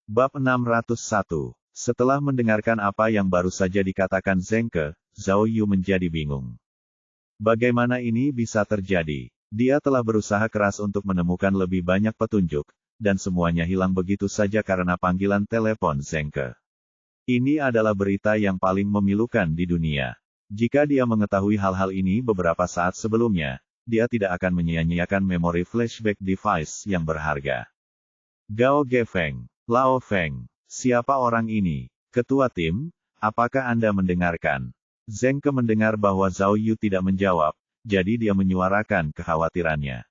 Bab 601. Setelah mendengarkan apa yang baru saja dikatakan Zheng Ke, Zhao Yu menjadi bingung. Bagaimana ini bisa terjadi? Dia telah berusaha keras untuk menemukan lebih banyak petunjuk, dan semuanya hilang begitu saja karena panggilan telepon Zheng Ke. Ini adalah berita yang paling memilukan di dunia. Jika dia mengetahui hal-hal ini beberapa saat sebelumnya, dia tidak akan menyia-nyiakan memori flashback device yang berharga. Gao Gefeng, Lao Feng, siapa orang ini? Ketua tim, apakah Anda mendengarkan? Zheng Ke mendengar bahwa Zhao Yu tidak menjawab, jadi dia menyuarakan kekhawatirannya.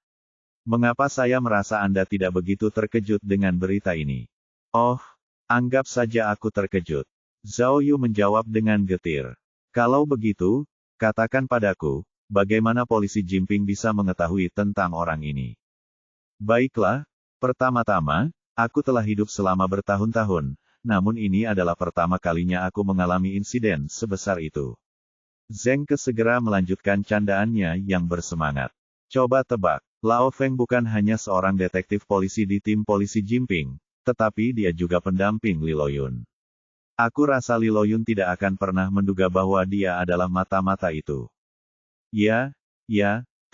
Mengapa saya merasa Anda tidak begitu terkejut dengan berita ini? Oh, anggap saja aku terkejut. Zhao Yu menjawab dengan getir. Kalau begitu, katakan padaku, bagaimana polisi Jinping bisa mengetahui tentang orang ini? Baiklah, pertama-tama, aku telah hidup selama bertahun-tahun, namun ini adalah pertama kalinya aku mengalami insiden sebesar itu. Zheng Ke segera melanjutkan candaannya yang bersemangat. Coba tebak, Lao Feng bukan hanya seorang detektif polisi di tim polisi Jinping, tetapi dia juga pendamping Li Loyun. Aku rasa Li Loyun tidak akan pernah menduga bahwa dia adalah mata-mata itu. Ya,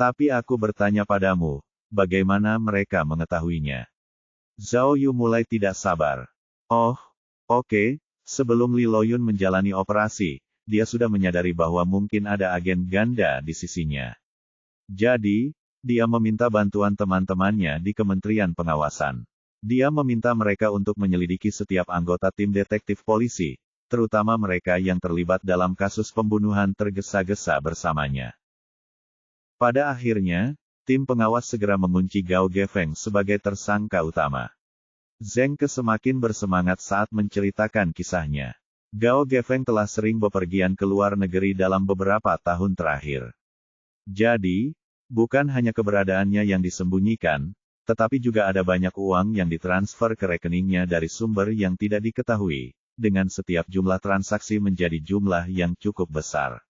tapi aku bertanya padamu, bagaimana mereka mengetahuinya? Zhao Yu mulai tidak sabar. Oh, oke, sebelum Li Loyun menjalani operasi, dia sudah menyadari bahwa mungkin ada agen ganda di sisinya. Jadi, dia meminta bantuan teman-temannya di Kementerian Pengawasan. Dia meminta mereka untuk menyelidiki setiap anggota tim detektif polisi, terutama mereka yang terlibat dalam kasus pembunuhan tergesa-gesa bersamanya. Pada akhirnya, tim pengawas segera mengunci Gao Gefeng sebagai tersangka utama. Zheng Ke semakin bersemangat saat menceritakan kisahnya. Gao Gefeng telah sering bepergian ke luar negeri dalam beberapa tahun terakhir. Jadi, bukan hanya keberadaannya yang disembunyikan, tetapi juga ada banyak uang yang ditransfer ke rekeningnya dari sumber yang tidak diketahui, dengan setiap jumlah transaksi menjadi jumlah yang cukup besar.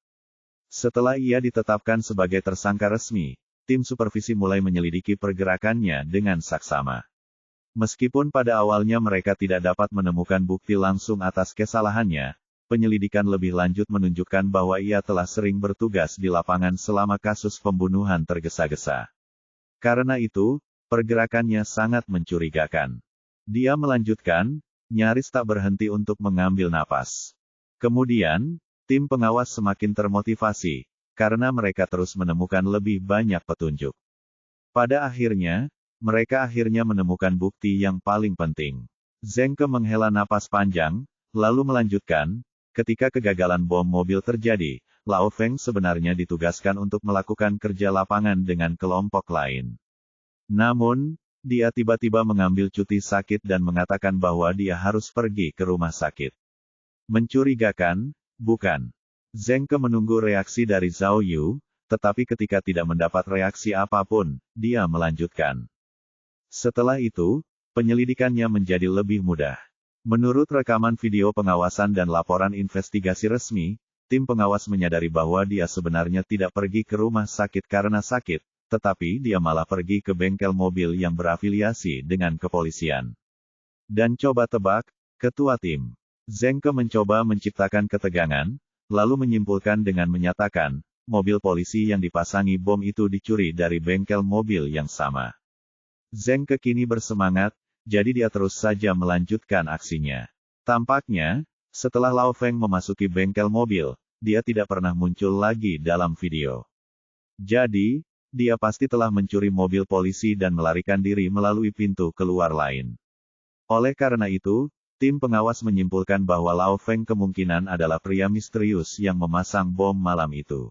Setelah ia ditetapkan sebagai tersangka resmi, tim supervisi mulai menyelidiki pergerakannya dengan saksama. Meskipun pada awalnya mereka tidak dapat menemukan bukti langsung atas kesalahannya, penyelidikan lebih lanjut menunjukkan bahwa ia telah sering bertugas di lapangan selama kasus pembunuhan tergesa-gesa. Karena itu, pergerakannya sangat mencurigakan. Dia melanjutkan, nyaris tak berhenti untuk mengambil napas. Kemudian, tim pengawas semakin termotivasi, karena mereka terus menemukan lebih banyak petunjuk. Pada akhirnya, mereka menemukan bukti yang paling penting. Zheng Ke menghela napas panjang, lalu melanjutkan, ketika kegagalan bom mobil terjadi, Lao Feng sebenarnya ditugaskan untuk melakukan kerja lapangan dengan kelompok lain. Namun, dia tiba-tiba mengambil cuti sakit dan mengatakan bahwa dia harus pergi ke rumah sakit. Mencurigakan, bukan? Zheng Ke menunggu reaksi dari Zhao Yu, tetapi ketika tidak mendapat reaksi apapun, dia melanjutkan. Setelah itu, penyelidikannya menjadi lebih mudah. Menurut rekaman video pengawasan dan laporan investigasi resmi, tim pengawas menyadari bahwa dia sebenarnya tidak pergi ke rumah sakit karena sakit, tetapi dia malah pergi ke bengkel mobil yang berafiliasi dengan kepolisian. Dan coba tebak, ketua tim. Zheng Ke mencoba menciptakan ketegangan, lalu menyimpulkan dengan menyatakan, mobil polisi yang dipasangi bom itu dicuri dari bengkel mobil yang sama. Zheng Ke kini bersemangat, jadi dia terus saja melanjutkan aksinya. Tampaknya, setelah Lao Feng memasuki bengkel mobil, dia tidak pernah muncul lagi dalam video. Jadi, dia pasti telah mencuri mobil polisi dan melarikan diri melalui pintu keluar lain. Oleh karena itu, tim pengawas menyimpulkan bahwa Lao Feng kemungkinan adalah pria misterius yang memasang bom malam itu.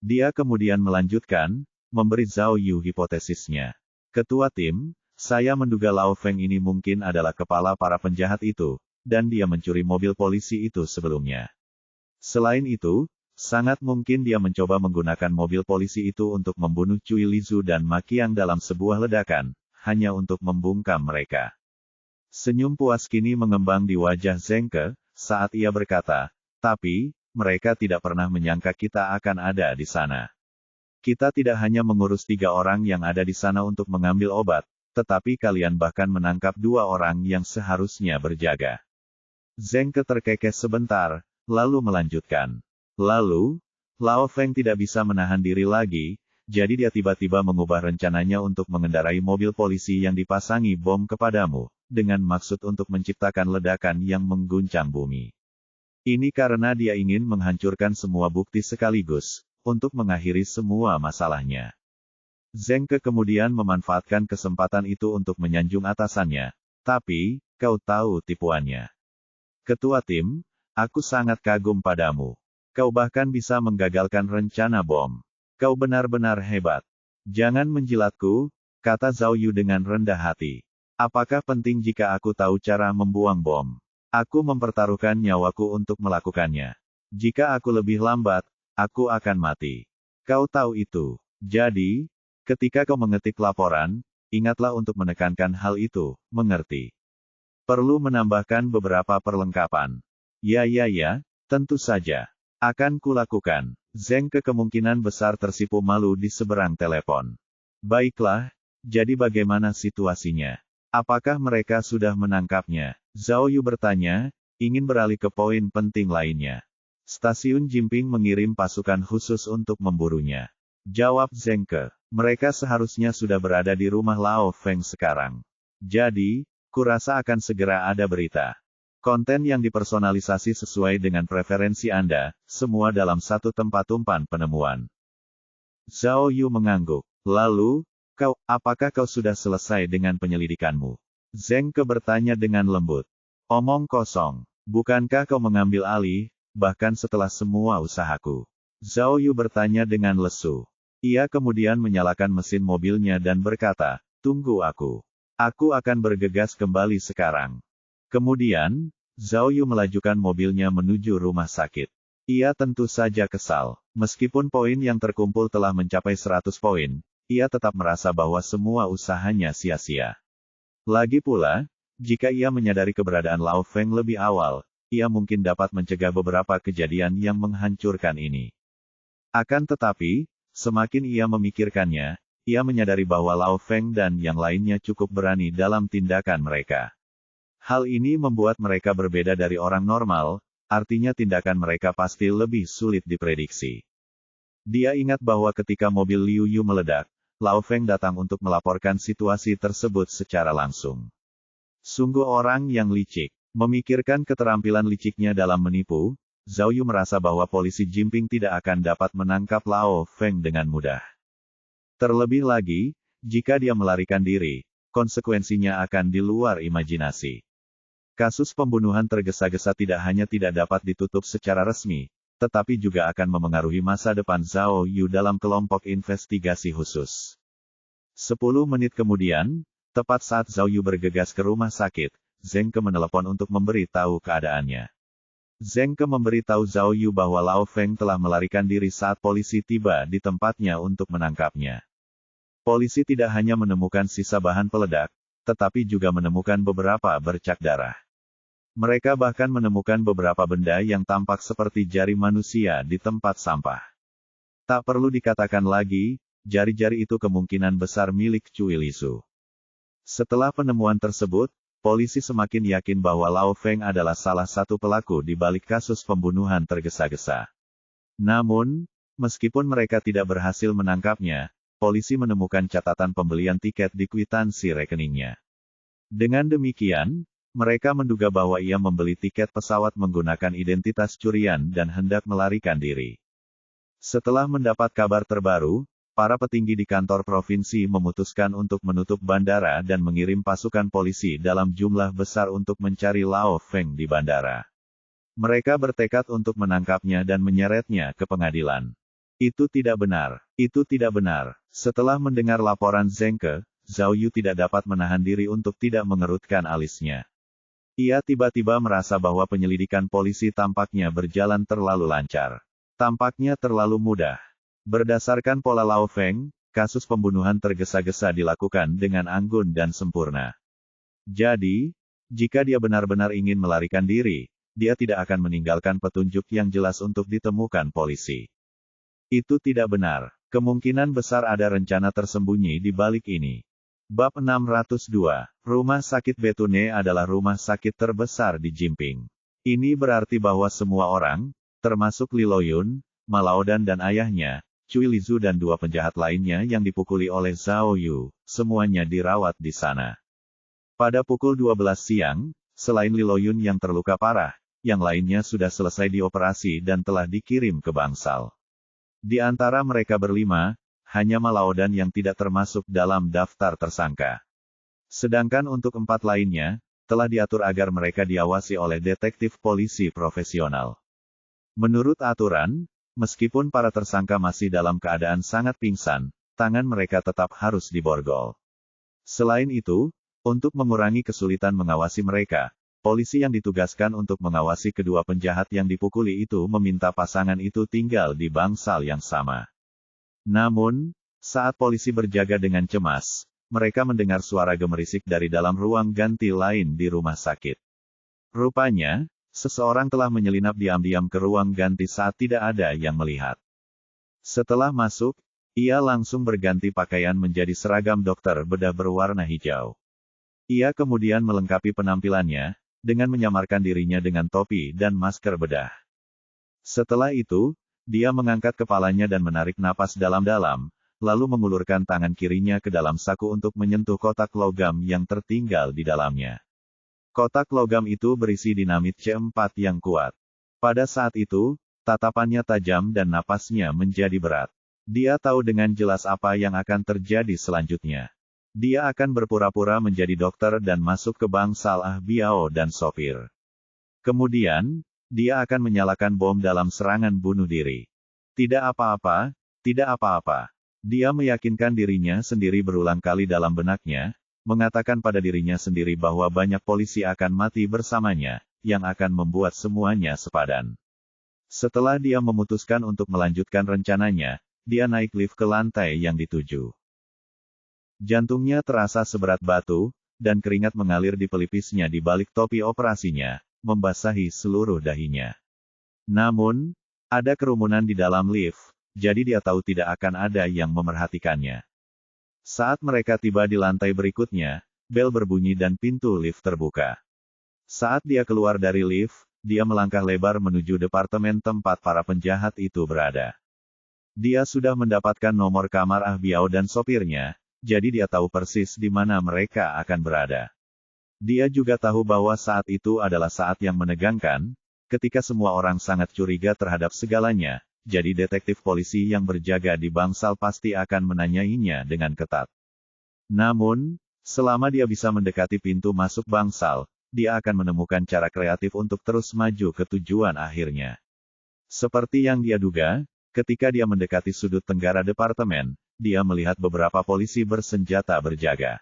Dia kemudian melanjutkan, memberi Zhao Yu hipotesisnya. Ketua tim, saya menduga Lao Feng ini mungkin adalah kepala para penjahat itu, dan dia mencuri mobil polisi itu sebelumnya. Selain itu, sangat mungkin dia mencoba menggunakan mobil polisi itu untuk membunuh Cui Lizu dan Ma Qiang dalam sebuah ledakan, hanya untuk membungkam mereka. Senyum puas kini mengembang di wajah Zheng Ke, saat ia berkata, tapi, mereka tidak pernah menyangka kita akan ada di sana. Kita tidak hanya mengurus 3 orang yang ada di sana untuk mengambil obat, tetapi kalian bahkan menangkap dua orang yang seharusnya berjaga. Zheng Ke terkekeh sebentar, lalu melanjutkan. Lalu, Lao Feng tidak bisa menahan diri lagi, jadi dia tiba-tiba mengubah rencananya untuk mengendarai mobil polisi yang dipasangi bom kepadamu, dengan maksud untuk menciptakan ledakan yang mengguncang bumi. Ini karena dia ingin menghancurkan semua bukti sekaligus, untuk mengakhiri semua masalahnya. Zheng Ke kemudian memanfaatkan kesempatan itu untuk menyanjung atasannya, tapi, kau tahu tipuannya. Ketua tim, aku sangat kagum padamu. Kau bahkan bisa menggagalkan rencana bom. Kau benar-benar hebat. Jangan menjilatku, kata Zhao Yu dengan rendah hati. Apakah penting jika aku tahu cara membuang bom? Aku mempertaruhkan nyawaku untuk melakukannya. Jika aku lebih lambat, aku akan mati. Kau tahu itu. Jadi, ketika kau mengetik laporan, ingatlah untuk menekankan hal itu, mengerti? Perlu menambahkan beberapa perlengkapan. Ya, tentu saja. Akan kulakukan. Zheng Ke kemungkinan besar tersipu malu di seberang telepon. Baiklah, jadi bagaimana situasinya? Apakah mereka sudah menangkapnya? Zhao Yu bertanya, ingin beralih ke poin penting lainnya. Stasiun Jimping mengirim pasukan khusus untuk memburunya. Jawab Zheng Ke. Mereka seharusnya sudah berada di rumah Lao Feng sekarang. Jadi, kurasa akan segera ada berita. Konten yang dipersonalisasi sesuai dengan preferensi Anda, semua dalam satu tempat umpan penemuan. Zhao Yu mengangguk. Lalu, apakah kau sudah selesai dengan penyelidikanmu? Zheng Ke bertanya dengan lembut. Omong kosong. Bukankah kau mengambil alih, bahkan setelah semua usahaku? Zhao Yu bertanya dengan lesu. Ia kemudian menyalakan mesin mobilnya dan berkata, tunggu aku. Aku akan bergegas kembali sekarang. Kemudian, Zhao Yu melajukan mobilnya menuju rumah sakit. Ia tentu saja kesal. Meskipun poin yang terkumpul telah mencapai 100 poin, ia tetap merasa bahwa semua usahanya sia-sia. Lagi pula, jika ia menyadari keberadaan Lao Feng lebih awal, ia mungkin dapat mencegah beberapa kejadian yang menghancurkan ini. Akan tetapi, semakin ia memikirkannya, ia menyadari bahwa Lao Feng dan yang lainnya cukup berani dalam tindakan mereka. Hal ini membuat mereka berbeda dari orang normal, artinya tindakan mereka pasti lebih sulit diprediksi. Dia ingat bahwa ketika mobil Liu Yu meledak, Lao Feng datang untuk melaporkan situasi tersebut secara langsung. Sungguh orang yang licik. Memikirkan keterampilan liciknya dalam menipu, Zhao Yu merasa bahwa polisi Jimping tidak akan dapat menangkap Lao Feng dengan mudah. Terlebih lagi, jika dia melarikan diri, konsekuensinya akan di luar imajinasi. Kasus pembunuhan tergesa-gesa tidak hanya tidak dapat ditutup secara resmi, tetapi juga akan memengaruhi masa depan Zhao Yu dalam kelompok investigasi khusus. 10 menit kemudian, tepat saat Zhao Yu bergegas ke rumah sakit, Zheng Ke menelepon untuk memberi tahu keadaannya. Zheng Ke memberi tahu Zhao Yu bahwa Lao Feng telah melarikan diri saat polisi tiba di tempatnya untuk menangkapnya. Polisi tidak hanya menemukan sisa bahan peledak, tetapi juga menemukan beberapa bercak darah. Mereka bahkan menemukan beberapa benda yang tampak seperti jari manusia di tempat sampah. Tak perlu dikatakan lagi, jari-jari itu kemungkinan besar milik Cui Lisu. Setelah penemuan tersebut, polisi semakin yakin bahwa Lao Feng adalah salah satu pelaku di balik kasus pembunuhan tergesa-gesa. Namun, meskipun mereka tidak berhasil menangkapnya, polisi menemukan catatan pembelian tiket di kwitansi rekeningnya. Dengan demikian, mereka menduga bahwa ia membeli tiket pesawat menggunakan identitas curian dan hendak melarikan diri. Setelah mendapat kabar terbaru, para petinggi di kantor provinsi memutuskan untuk menutup bandara dan mengirim pasukan polisi dalam jumlah besar untuk mencari Lao Feng di bandara. Mereka bertekad untuk menangkapnya dan menyeretnya ke pengadilan. Itu tidak benar. Itu tidak benar. Setelah mendengar laporan Zheng Ke, Zhao Yu tidak dapat menahan diri untuk tidak mengerutkan alisnya. Ia tiba-tiba merasa bahwa penyelidikan polisi tampaknya berjalan terlalu lancar. Tampaknya terlalu mudah. Berdasarkan pola Lao Feng, kasus pembunuhan tergesa-gesa dilakukan dengan anggun dan sempurna. Jadi, jika dia benar-benar ingin melarikan diri, dia tidak akan meninggalkan petunjuk yang jelas untuk ditemukan polisi. Itu tidak benar. Kemungkinan besar ada rencana tersembunyi di balik ini. Bab 602. Rumah sakit Betune adalah rumah sakit terbesar di Jimping. Ini berarti bahwa semua orang, termasuk Li Loyun, Ma Laodan dan ayahnya, Cui Lizu dan dua penjahat lainnya yang dipukuli oleh Zhao Yu, semuanya dirawat di sana. Pada pukul 12 siang, selain Li Loyun yang terluka parah, yang lainnya sudah selesai dioperasi dan telah dikirim ke Bangsal. Di antara mereka berlima, hanya Ma Laodan yang tidak termasuk dalam daftar tersangka. Sedangkan untuk 4 lainnya, telah diatur agar mereka diawasi oleh detektif polisi profesional. Menurut aturan, meskipun para tersangka masih dalam keadaan sangat pingsan, tangan mereka tetap harus diborgol. Selain itu, untuk mengurangi kesulitan mengawasi mereka, polisi yang ditugaskan untuk mengawasi kedua penjahat yang dipukuli itu meminta pasangan itu tinggal di bangsal yang sama. Namun, saat polisi berjaga dengan cemas, mereka mendengar suara gemerisik dari dalam ruang ganti lain di rumah sakit. Rupanya, seseorang telah menyelinap diam-diam ke ruang ganti saat tidak ada yang melihat. Setelah masuk, ia langsung berganti pakaian menjadi seragam dokter bedah berwarna hijau. Ia kemudian melengkapi penampilannya, dengan menyamarkan dirinya dengan topi dan masker bedah. Setelah itu, dia mengangkat kepalanya dan menarik napas dalam-dalam, lalu mengulurkan tangan kirinya ke dalam saku untuk menyentuh kotak logam yang tertinggal di dalamnya. Kotak logam itu berisi dinamit C4 yang kuat. Pada saat itu, tatapannya tajam dan napasnya menjadi berat. Dia tahu dengan jelas apa yang akan terjadi selanjutnya. Dia akan berpura-pura menjadi dokter dan masuk ke bangsal Ah Biao dan sopir. Kemudian, dia akan menyalakan bom dalam serangan bunuh diri. Tidak apa-apa, tidak apa-apa. Dia meyakinkan dirinya sendiri berulang kali dalam benaknya, mengatakan pada dirinya sendiri bahwa banyak polisi akan mati bersamanya, yang akan membuat semuanya sepadan. Setelah dia memutuskan untuk melanjutkan rencananya, dia naik lift ke lantai yang dituju. Jantungnya terasa seberat batu, dan keringat mengalir di pelipisnya di balik topi operasinya, membasahi seluruh dahinya. Namun, ada kerumunan di dalam lift, jadi dia tahu tidak akan ada yang memerhatikannya. Saat mereka tiba di lantai berikutnya, bel berbunyi dan pintu lift terbuka. Saat dia keluar dari lift, dia melangkah lebar menuju departemen tempat para penjahat itu berada. Dia sudah mendapatkan nomor kamar Ah Biao dan sopirnya, jadi dia tahu persis di mana mereka akan berada. Dia juga tahu bahwa saat itu adalah saat yang menegangkan, ketika semua orang sangat curiga terhadap segalanya, jadi detektif polisi yang berjaga di bangsal pasti akan menanyainya dengan ketat. Namun, selama dia bisa mendekati pintu masuk bangsal, dia akan menemukan cara kreatif untuk terus maju ke tujuan akhirnya. Seperti yang dia duga, ketika dia mendekati sudut tenggara departemen, dia melihat beberapa polisi bersenjata berjaga.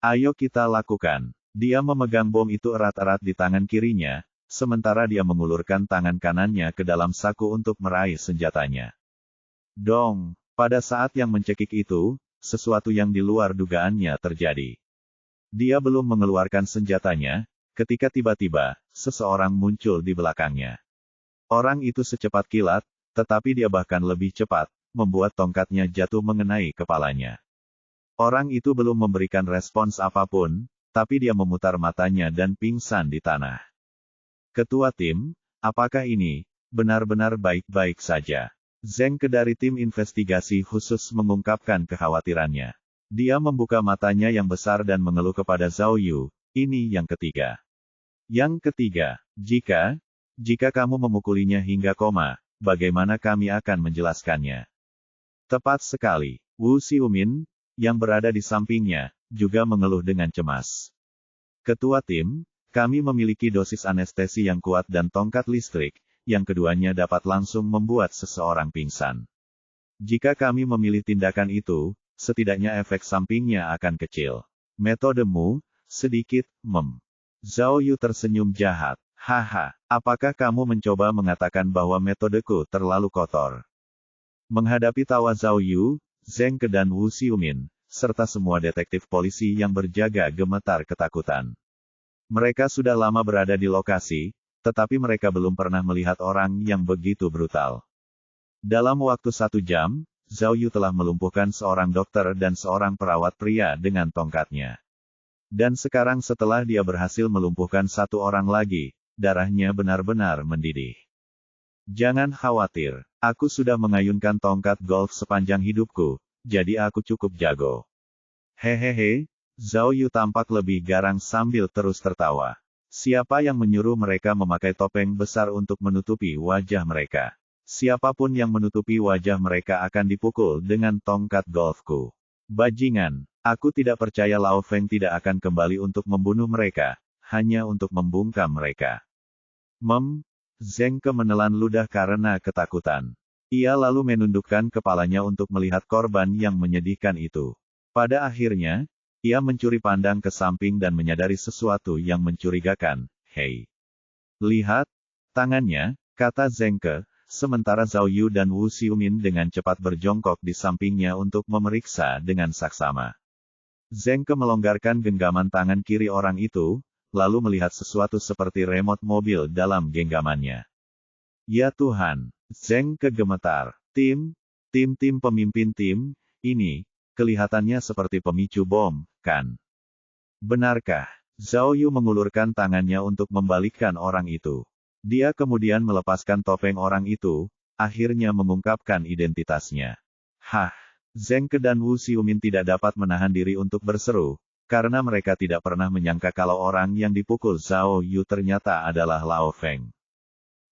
Ayo kita lakukan. Dia memegang bom itu erat-erat di tangan kirinya, sementara dia mengulurkan tangan kanannya ke dalam saku untuk meraih senjatanya. Dong, pada saat yang mencekik itu, sesuatu yang di luar dugaannya terjadi. Dia belum mengeluarkan senjatanya, ketika tiba-tiba, seseorang muncul di belakangnya. Orang itu secepat kilat, tetapi dia bahkan lebih cepat, membuat tongkatnya jatuh mengenai kepalanya. Orang itu belum memberikan respons apapun, tapi dia memutar matanya dan pingsan di tanah. Ketua tim, apakah ini benar-benar baik-baik saja? Zeng Ke dari tim investigasi khusus mengungkapkan kekhawatirannya. Dia membuka matanya yang besar dan mengeluh kepada Zhao Yu, ini yang ketiga. Yang ketiga, jika kamu memukulinya hingga koma, bagaimana kami akan menjelaskannya? Tepat sekali. Wu Xiumin, yang berada di sampingnya, juga mengeluh dengan cemas. Ketua tim, kami memiliki dosis anestesi yang kuat dan tongkat listrik, yang keduanya dapat langsung membuat seseorang pingsan. Jika kami memilih tindakan itu, setidaknya efek sampingnya akan kecil. Metodemu, sedikit, Zhao Yu tersenyum jahat. Haha, apakah kamu mencoba mengatakan bahwa metodeku terlalu kotor? Menghadapi tawa Zhao Yu, Zeng Ke dan Wu Xiumin, serta semua detektif polisi yang berjaga gemetar ketakutan. Mereka sudah lama berada di lokasi, tetapi mereka belum pernah melihat orang yang begitu brutal. Dalam waktu 1 jam, Zhao Yu telah melumpuhkan seorang dokter dan seorang perawat pria dengan tongkatnya. Dan sekarang setelah dia berhasil melumpuhkan satu orang lagi, darahnya benar-benar mendidih. Jangan khawatir, aku sudah mengayunkan tongkat golf sepanjang hidupku, jadi aku cukup jago. Hehehe, Zhao Yu tampak lebih garang sambil terus tertawa. Siapa yang menyuruh mereka memakai topeng besar untuk menutupi wajah mereka? Siapapun yang menutupi wajah mereka akan dipukul dengan tongkat golfku. Bajingan, aku tidak percaya Lao Feng tidak akan kembali untuk membunuh mereka, hanya untuk membungkam mereka. Zhengke menelan ludah karena ketakutan. Ia lalu menundukkan kepalanya untuk melihat korban yang menyedihkan itu. Pada akhirnya, ia mencuri pandang ke samping dan menyadari sesuatu yang mencurigakan. Hei! Lihat, tangannya, kata Zhengke, sementara Zhao Yu dan Wu Xiumin dengan cepat berjongkok di sampingnya untuk memeriksa dengan saksama. Zhengke melonggarkan genggaman tangan kiri orang itu, lalu melihat sesuatu seperti remote mobil dalam genggamannya. Ya Tuhan, Zhengke gemetar. Tim pemimpin tim, ini, kelihatannya seperti pemicu bom, kan? Benarkah? Zhao Yu mengulurkan tangannya untuk membalikkan orang itu. Dia kemudian melepaskan topeng orang itu, akhirnya mengungkapkan identitasnya. Hah! Zhengke dan Wu Xiumin tidak dapat menahan diri untuk berseru, karena mereka tidak pernah menyangka kalau orang yang dipukul Zhao Yu ternyata adalah Lao Feng.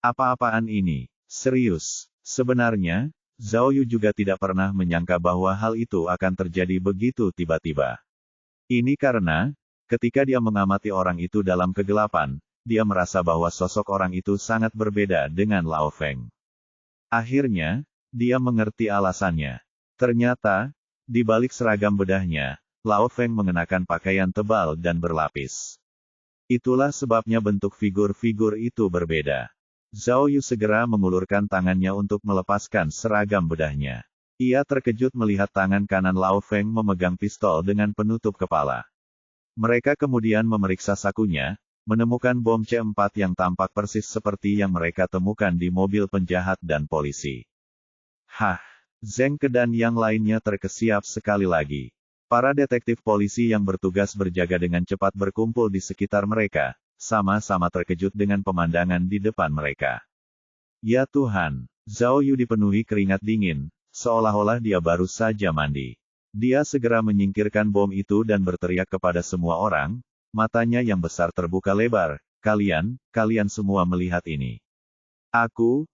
Apa-apaan ini? Serius? Sebenarnya, Zhao Yu juga tidak pernah menyangka bahwa hal itu akan terjadi begitu tiba-tiba. Ini karena, ketika dia mengamati orang itu dalam kegelapan, dia merasa bahwa sosok orang itu sangat berbeda dengan Lao Feng. Akhirnya, dia mengerti alasannya. Ternyata, di balik seragam bedahnya, Lao Feng mengenakan pakaian tebal dan berlapis. Itulah sebabnya bentuk figur-figur itu berbeda. Zhao Yu segera mengulurkan tangannya untuk melepaskan seragam bedahnya. Ia terkejut melihat tangan kanan Lao Feng memegang pistol dengan penutup kepala. Mereka kemudian memeriksa sakunya, menemukan bom C4 yang tampak persis seperti yang mereka temukan di mobil penjahat dan polisi. Hah! Zhengke dan yang lainnya terkesiap sekali lagi. Para detektif polisi yang bertugas berjaga dengan cepat berkumpul di sekitar mereka, sama-sama terkejut dengan pemandangan di depan mereka. Ya Tuhan, Zhao Yu dipenuhi keringat dingin, seolah-olah dia baru saja mandi. Dia segera menyingkirkan bom itu dan berteriak kepada semua orang, matanya yang besar terbuka lebar, kalian semua melihat ini. Aku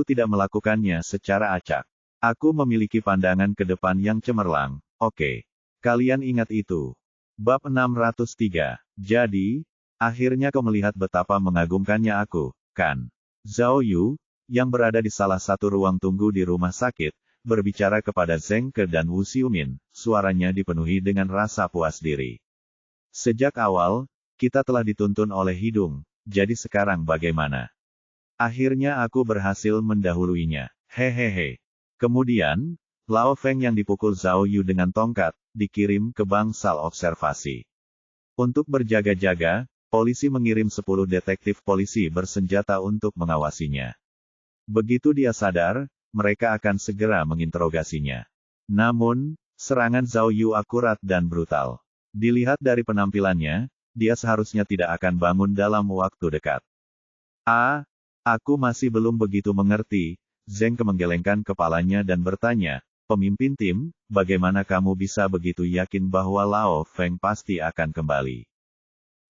tidak melakukannya secara acak. Aku memiliki pandangan ke depan yang cemerlang, oke. Kalian ingat itu. Bab 603. Jadi, akhirnya kau melihat betapa mengagumkannya aku, kan? Zhao Yu, yang berada di salah satu ruang tunggu di rumah sakit, berbicara kepada Zhengke dan Wu Xiumin, suaranya dipenuhi dengan rasa puas diri. Sejak awal, kita telah dituntun oleh hidung, jadi sekarang bagaimana? Akhirnya aku berhasil mendahuluinya, hehehe. Kemudian, Lao Feng yang dipukul Zhao Yu dengan tongkat, dikirim ke bangsal observasi. Untuk berjaga-jaga, polisi mengirim 10 detektif polisi bersenjata untuk mengawasinya. Begitu dia sadar, mereka akan segera menginterogasinya. Namun, serangan Zhao Yu akurat dan brutal. Dilihat dari penampilannya, dia seharusnya tidak akan bangun dalam waktu dekat. Aku masih belum begitu mengerti. Zhengke menggelengkan kepalanya dan bertanya, pemimpin tim, bagaimana kamu bisa begitu yakin bahwa Lao Feng pasti akan kembali?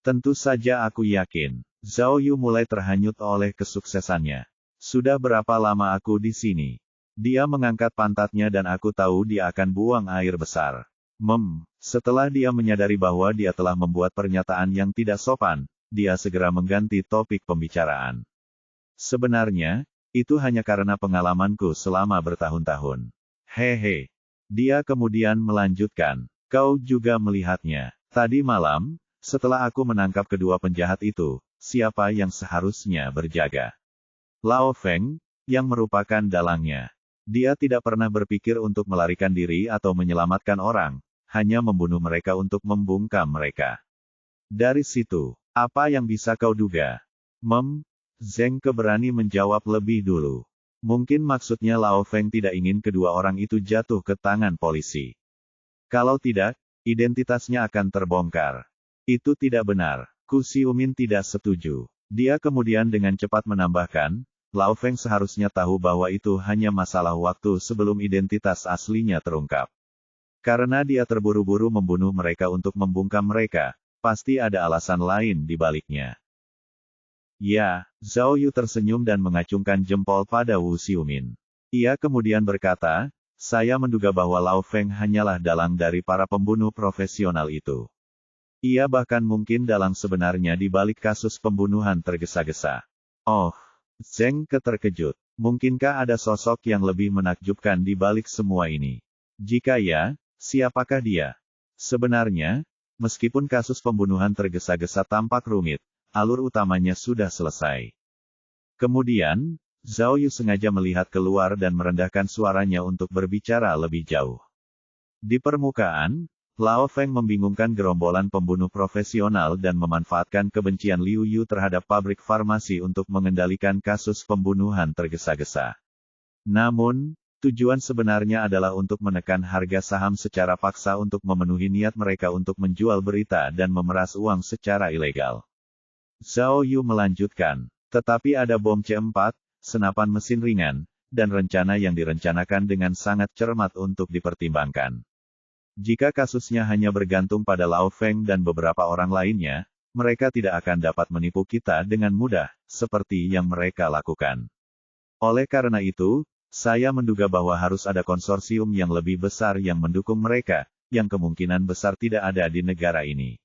Tentu saja aku yakin. Zhao Yu mulai terhanyut oleh kesuksesannya. Sudah berapa lama aku di sini? Dia mengangkat pantatnya dan aku tahu dia akan buang air besar. Setelah dia menyadari bahwa dia telah membuat pernyataan yang tidak sopan, dia segera mengganti topik pembicaraan. Sebenarnya, itu hanya karena pengalamanku selama bertahun-tahun. Hehe. Dia kemudian melanjutkan, kau juga melihatnya. Tadi malam, setelah aku menangkap kedua penjahat itu, siapa yang seharusnya berjaga? Lao Feng, yang merupakan dalangnya. Dia tidak pernah berpikir untuk melarikan diri atau menyelamatkan orang, hanya membunuh mereka untuk membungkam mereka. Dari situ, apa yang bisa kau duga? Zhengke berani menjawab lebih dulu. Mungkin maksudnya Lao Feng tidak ingin kedua orang itu jatuh ke tangan polisi. Kalau tidak, identitasnya akan terbongkar. Itu tidak benar. Ku Xiumin tidak setuju. Dia kemudian dengan cepat menambahkan, Lao Feng seharusnya tahu bahwa itu hanya masalah waktu sebelum identitas aslinya terungkap. Karena dia terburu-buru membunuh mereka untuk membungkam mereka, pasti ada alasan lain di baliknya. Ya, Zhao Yu tersenyum dan mengacungkan jempol pada Wu Xiumin. Ia kemudian berkata, saya menduga bahwa Lao Feng hanyalah dalang dari para pembunuh profesional itu. Ia bahkan mungkin dalang sebenarnya di balik kasus pembunuhan tergesa-gesa. Oh, Zeng terkejut. Mungkinkah ada sosok yang lebih menakjubkan di balik semua ini? Jika ya, siapakah dia? Sebenarnya, meskipun kasus pembunuhan tergesa-gesa tampak rumit, alur utamanya sudah selesai. Kemudian, Zhao Yu sengaja melihat keluar dan merendahkan suaranya untuk berbicara lebih jauh. Di permukaan, Lao Feng membingungkan gerombolan pembunuh profesional dan memanfaatkan kebencian Liu Yu terhadap pabrik farmasi untuk mengendalikan kasus pembunuhan tergesa-gesa. Namun, tujuan sebenarnya adalah untuk menekan harga saham secara paksa untuk memenuhi niat mereka untuk menjual berita dan memeras uang secara ilegal. Zhao Yu melanjutkan, tetapi ada bom C4, senapan mesin ringan, dan rencana yang direncanakan dengan sangat cermat untuk dipertimbangkan. Jika kasusnya hanya bergantung pada Lao Feng dan beberapa orang lainnya, mereka tidak akan dapat menipu kita dengan mudah, seperti yang mereka lakukan. Oleh karena itu, saya menduga bahwa harus ada konsorsium yang lebih besar yang mendukung mereka, yang kemungkinan besar tidak ada di negara ini.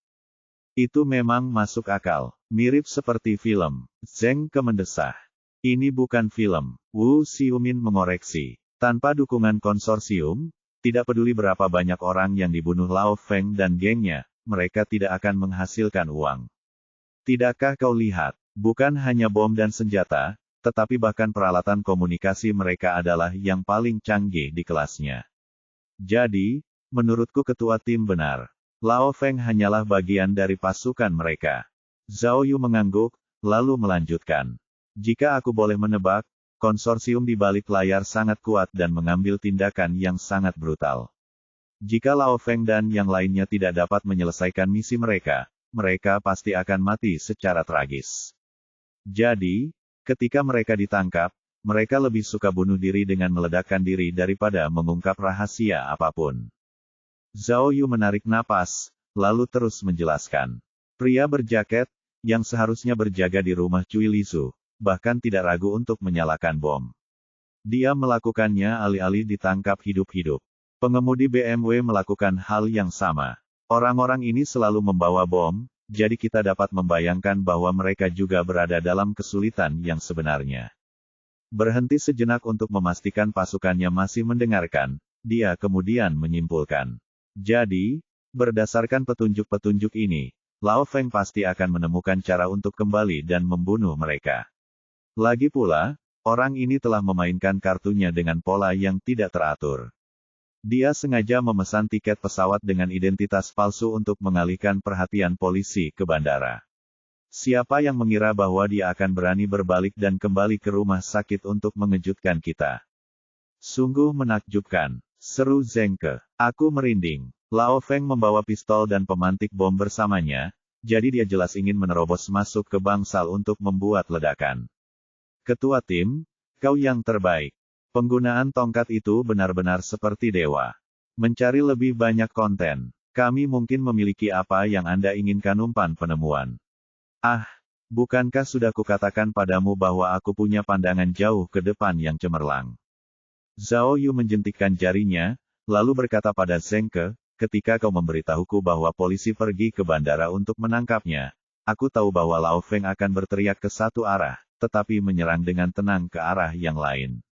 Itu memang masuk akal. Mirip seperti film. Zeng mendesah. Ini bukan film. Wu Xiumin mengoreksi. Tanpa dukungan konsorsium, tidak peduli berapa banyak orang yang dibunuh Lao Feng dan gengnya, mereka tidak akan menghasilkan uang. Tidakkah kau lihat? Bukan hanya bom dan senjata, tetapi bahkan peralatan komunikasi mereka adalah yang paling canggih di kelasnya. Jadi, menurutku ketua tim benar. Lao Feng hanyalah bagian dari pasukan mereka. Zhao Yu mengangguk, lalu melanjutkan. Jika aku boleh menebak, konsorsium di balik layar sangat kuat dan mengambil tindakan yang sangat brutal. Jika Lao Feng dan yang lainnya tidak dapat menyelesaikan misi mereka, mereka pasti akan mati secara tragis. Jadi, ketika mereka ditangkap, mereka lebih suka bunuh diri dengan meledakkan diri daripada mengungkap rahasia apapun. Zhao Yu menarik napas, lalu terus menjelaskan. Pria berjaket, yang seharusnya berjaga di rumah Cui Lisu, bahkan tidak ragu untuk menyalakan bom. Dia melakukannya alih-alih ditangkap hidup-hidup. Pengemudi BMW melakukan hal yang sama. Orang-orang ini selalu membawa bom, jadi kita dapat membayangkan bahwa mereka juga berada dalam kesulitan yang sebenarnya. Berhenti sejenak untuk memastikan pasukannya masih mendengarkan, dia kemudian menyimpulkan. Jadi, berdasarkan petunjuk-petunjuk ini, Lao Feng pasti akan menemukan cara untuk kembali dan membunuh mereka. Lagi pula, orang ini telah memainkan kartunya dengan pola yang tidak teratur. Dia sengaja memesan tiket pesawat dengan identitas palsu untuk mengalihkan perhatian polisi ke bandara. Siapa yang mengira bahwa dia akan berani berbalik dan kembali ke rumah sakit untuk mengejutkan kita? Sungguh menakjubkan. Seru Zeng. Aku merinding. Lao Feng membawa pistol dan pemantik bom bersamanya, jadi dia jelas ingin menerobos masuk ke bangsal untuk membuat ledakan. Ketua tim, kau yang terbaik. Penggunaan tongkat itu benar-benar seperti dewa. Mencari lebih banyak konten. Kami mungkin memiliki apa yang Anda inginkan umpan penemuan. Ah, bukankah sudah kukatakan padamu bahwa aku punya pandangan jauh ke depan yang cemerlang? Zhao Yu menjentikkan jarinya, lalu berkata pada Zeng Ke, ketika kau memberitahuku bahwa polisi pergi ke bandara untuk menangkapnya, aku tahu bahwa Lao Feng akan berteriak ke satu arah, tetapi menyerang dengan tenang ke arah yang lain.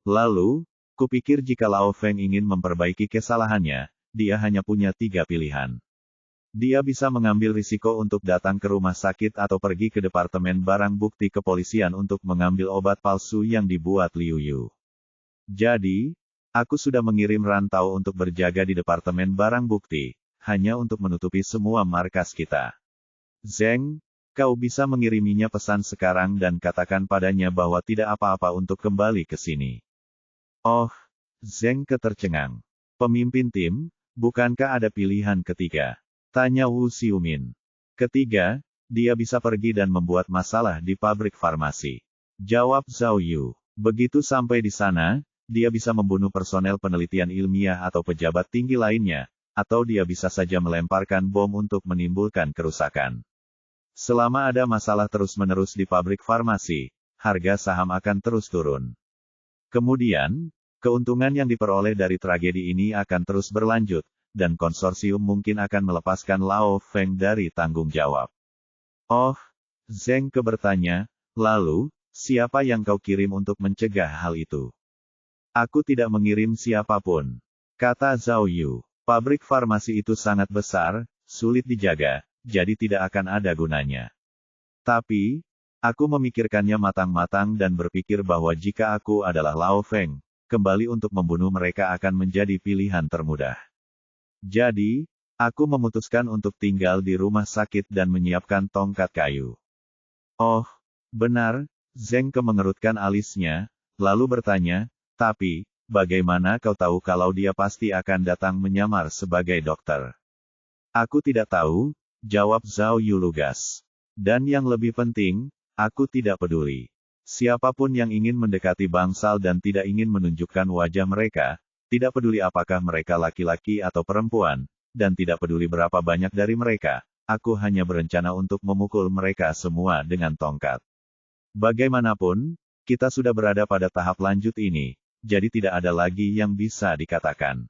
Lalu, kupikir jika Lao Feng ingin memperbaiki kesalahannya, dia hanya punya 3 pilihan. Dia bisa mengambil risiko untuk datang ke rumah sakit atau pergi ke departemen barang bukti kepolisian untuk mengambil obat palsu yang dibuat Liu Yu. Jadi, aku sudah mengirim rantau untuk berjaga di departemen barang bukti, hanya untuk menutupi semua markas kita. Zeng, Kau bisa mengiriminya pesan sekarang dan katakan padanya bahwa tidak apa-apa untuk kembali ke sini. Oh, Zengke tercengang. Pemimpin tim, bukankah ada pilihan ketiga? Tanya Wu Xiumin. Ketiga, dia bisa pergi dan membuat masalah di pabrik farmasi. Jawab Zhao Yu. Begitu sampai di sana, dia bisa membunuh personel penelitian ilmiah atau pejabat tinggi lainnya, atau dia bisa saja melemparkan bom untuk menimbulkan kerusakan. Selama ada masalah terus-menerus di pabrik farmasi, harga saham akan terus turun. Kemudian, keuntungan yang diperoleh dari tragedi ini akan terus berlanjut, dan konsorsium mungkin akan melepaskan Lao Feng dari tanggung jawab. Oh, Zengke bertanya, lalu, siapa yang kau kirim untuk mencegah hal itu? Aku tidak mengirim siapapun, kata Zhao Yu. Pabrik farmasi itu sangat besar, sulit dijaga, jadi tidak akan ada gunanya. Tapi, aku memikirkannya matang-matang dan berpikir bahwa jika aku adalah Lao Feng, kembali untuk membunuh mereka akan menjadi pilihan termudah. Jadi, aku memutuskan untuk tinggal di rumah sakit dan menyiapkan tongkat kayu. Oh, benar, Zengke mengerutkan alisnya, lalu bertanya, tapi, bagaimana kau tahu kalau dia pasti akan datang menyamar sebagai dokter? Aku tidak tahu, jawab Zhao Yu lugas. Dan yang lebih penting, aku tidak peduli. Siapapun yang ingin mendekati bangsal dan tidak ingin menunjukkan wajah mereka, tidak peduli apakah mereka laki-laki atau perempuan, dan tidak peduli berapa banyak dari mereka, aku hanya berencana untuk memukul mereka semua dengan tongkat. Bagaimanapun, kita sudah berada pada tahap lanjut ini, jadi tidak ada lagi yang bisa dikatakan.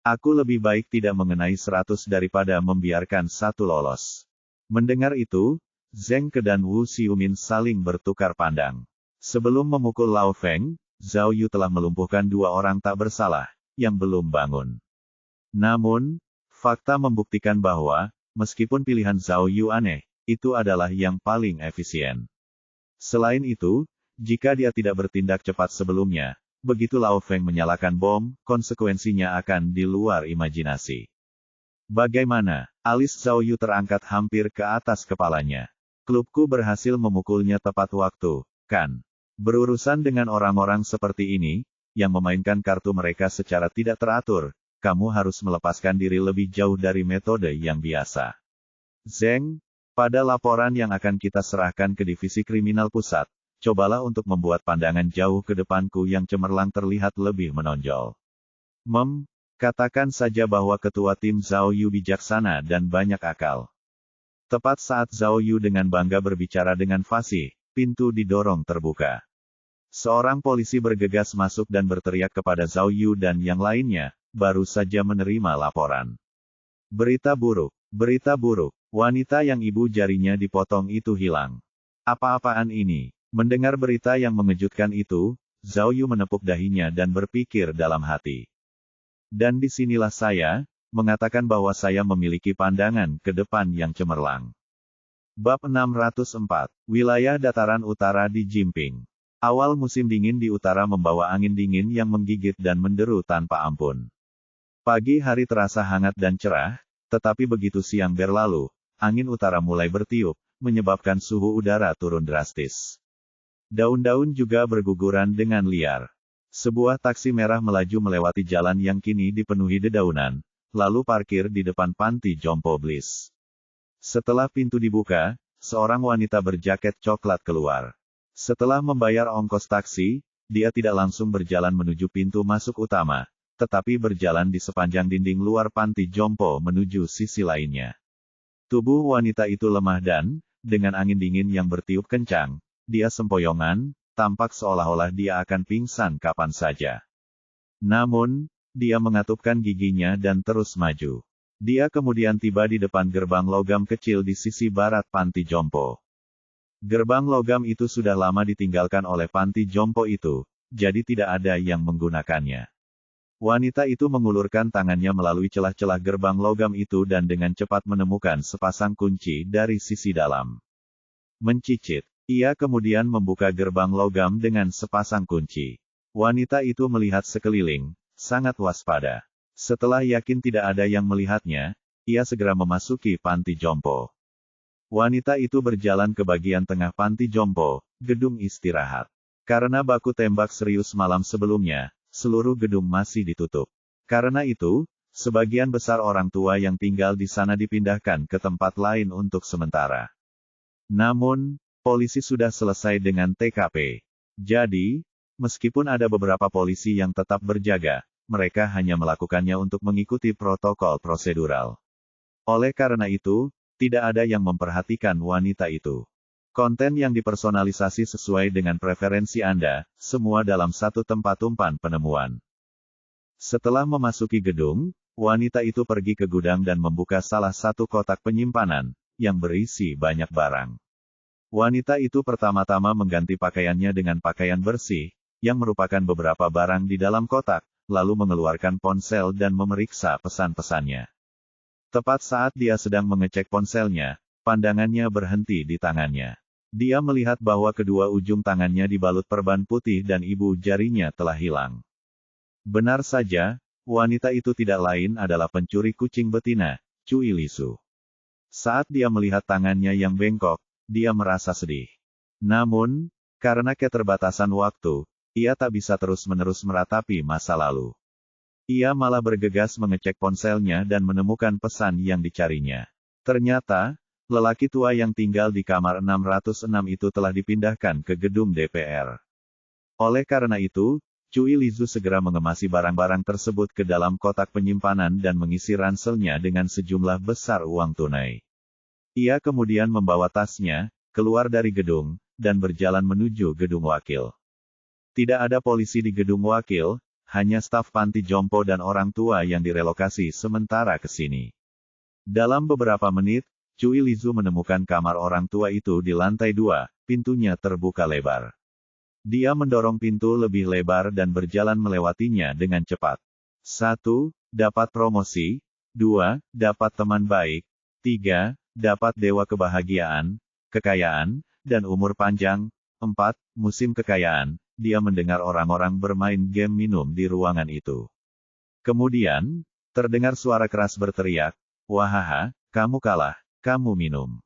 Aku lebih baik tidak mengenai 100 daripada membiarkan satu lolos. Mendengar itu, Zengke dan Wu Xiumin saling bertukar pandang. Sebelum memukul Lao Feng, Zhao Yu telah melumpuhkan dua orang tak bersalah, yang belum bangun. Namun, fakta membuktikan bahwa, meskipun pilihan Zhao Yu aneh, itu adalah yang paling efisien. Selain itu, jika dia tidak bertindak cepat sebelumnya, begitu Lao Feng menyalakan bom, konsekuensinya akan di luar imajinasi. Bagaimana? Alis Zhao Yu terangkat hampir ke atas kepalanya. Klubku berhasil memukulnya tepat waktu, kan? Berurusan dengan orang-orang seperti ini, yang memainkan kartu mereka secara tidak teratur, kamu harus melepaskan diri lebih jauh dari metode yang biasa. Zeng, pada laporan yang akan kita serahkan ke Divisi Kriminal Pusat, cobalah untuk membuat pandangan jauh ke depanku yang cemerlang terlihat lebih menonjol. Katakan saja bahwa ketua tim Zhao Yu bijaksana dan banyak akal. Tepat saat Zhao Yu dengan bangga berbicara dengan fasih, pintu didorong terbuka. Seorang polisi bergegas masuk dan berteriak kepada Zhao Yu dan yang lainnya, baru saja menerima laporan. Berita buruk, wanita yang ibu jarinya dipotong itu hilang. Apa-apaan ini? Mendengar berita yang mengejutkan itu, Zhao Yu menepuk dahinya dan berpikir dalam hati. Dan disinilah saya, mengatakan bahwa saya memiliki pandangan ke depan yang cemerlang. Bab 604, Wilayah Dataran Utara di Jimping. Awal musim dingin di utara membawa angin dingin yang menggigit dan menderu tanpa ampun. Pagi hari terasa hangat dan cerah, tetapi begitu siang berlalu, angin utara mulai bertiup, menyebabkan suhu udara turun drastis. Daun-daun juga berguguran dengan liar. Sebuah taksi merah melaju melewati jalan yang kini dipenuhi dedaunan, lalu parkir di depan panti jompo Bliss. Setelah pintu dibuka, seorang wanita berjaket coklat keluar. Setelah membayar ongkos taksi, dia tidak langsung berjalan menuju pintu masuk utama, tetapi berjalan di sepanjang dinding luar panti jompo menuju sisi lainnya. Tubuh wanita itu lemah dan, dengan angin dingin yang bertiup kencang, dia sempoyongan, tampak seolah-olah dia akan pingsan kapan saja. Namun, dia mengatupkan giginya dan terus maju. Dia kemudian tiba di depan gerbang logam kecil di sisi barat panti jompo. Gerbang logam itu sudah lama ditinggalkan oleh panti jompo itu, jadi tidak ada yang menggunakannya. Wanita itu mengulurkan tangannya melalui celah-celah gerbang logam itu dan dengan cepat menemukan sepasang kunci dari sisi dalam. Mencicit. Ia kemudian membuka gerbang logam dengan sepasang kunci. Wanita itu melihat sekeliling, sangat waspada. Setelah yakin tidak ada yang melihatnya, ia segera memasuki panti jompo. Wanita itu berjalan ke bagian tengah panti jompo, gedung istirahat. Karena baku tembak serius malam sebelumnya, seluruh gedung masih ditutup. Karena itu, sebagian besar orang tua yang tinggal di sana dipindahkan ke tempat lain untuk sementara. Namun, polisi sudah selesai dengan TKP. Jadi, meskipun ada beberapa polisi yang tetap berjaga, mereka hanya melakukannya untuk mengikuti protokol prosedural. Oleh karena itu, tidak ada yang memperhatikan wanita itu. Konten yang dipersonalisasi sesuai dengan preferensi Anda, semua dalam satu tempat umpan penemuan. Setelah memasuki gedung, wanita itu pergi ke gudang dan membuka salah satu kotak penyimpanan, yang berisi banyak barang. Wanita itu pertama-tama mengganti pakaiannya dengan pakaian bersih, yang merupakan beberapa barang di dalam kotak, lalu mengeluarkan ponsel dan memeriksa pesan-pesannya. Tepat saat dia sedang mengecek ponselnya, pandangannya berhenti di tangannya. Dia melihat bahwa kedua ujung tangannya dibalut perban putih dan ibu jarinya telah hilang. Benar saja, wanita itu tidak lain adalah pencuri kucing betina, Cui Lisu. Saat dia melihat tangannya yang bengkok, dia merasa sedih. Namun, karena keterbatasan waktu, ia tak bisa terus-menerus meratapi masa lalu. Ia malah bergegas mengecek ponselnya dan menemukan pesan yang dicarinya. Ternyata, lelaki tua yang tinggal di kamar 606 itu telah dipindahkan ke gedung DPR. Oleh karena itu, Cui Lizu segera mengemasi barang-barang tersebut ke dalam kotak penyimpanan dan mengisi ranselnya dengan sejumlah besar uang tunai. Ia kemudian membawa tasnya, keluar dari gedung, dan berjalan menuju gedung wakil. Tidak ada polisi di gedung wakil, hanya staf panti jompo dan orang tua yang direlokasi sementara ke sini. Dalam beberapa menit, Cui Lizu menemukan kamar orang tua itu di lantai 2, pintunya terbuka lebar. Dia mendorong pintu lebih lebar dan berjalan melewatinya dengan cepat. 1. Dapat promosi. 2. Dapat teman baik. 3. Dapat dewa kebahagiaan, kekayaan, dan umur panjang. 4. Musim kekayaan. Dia mendengar orang-orang bermain game minum di ruangan itu. Kemudian, terdengar suara keras berteriak, "Wahaha, kamu kalah, kamu minum."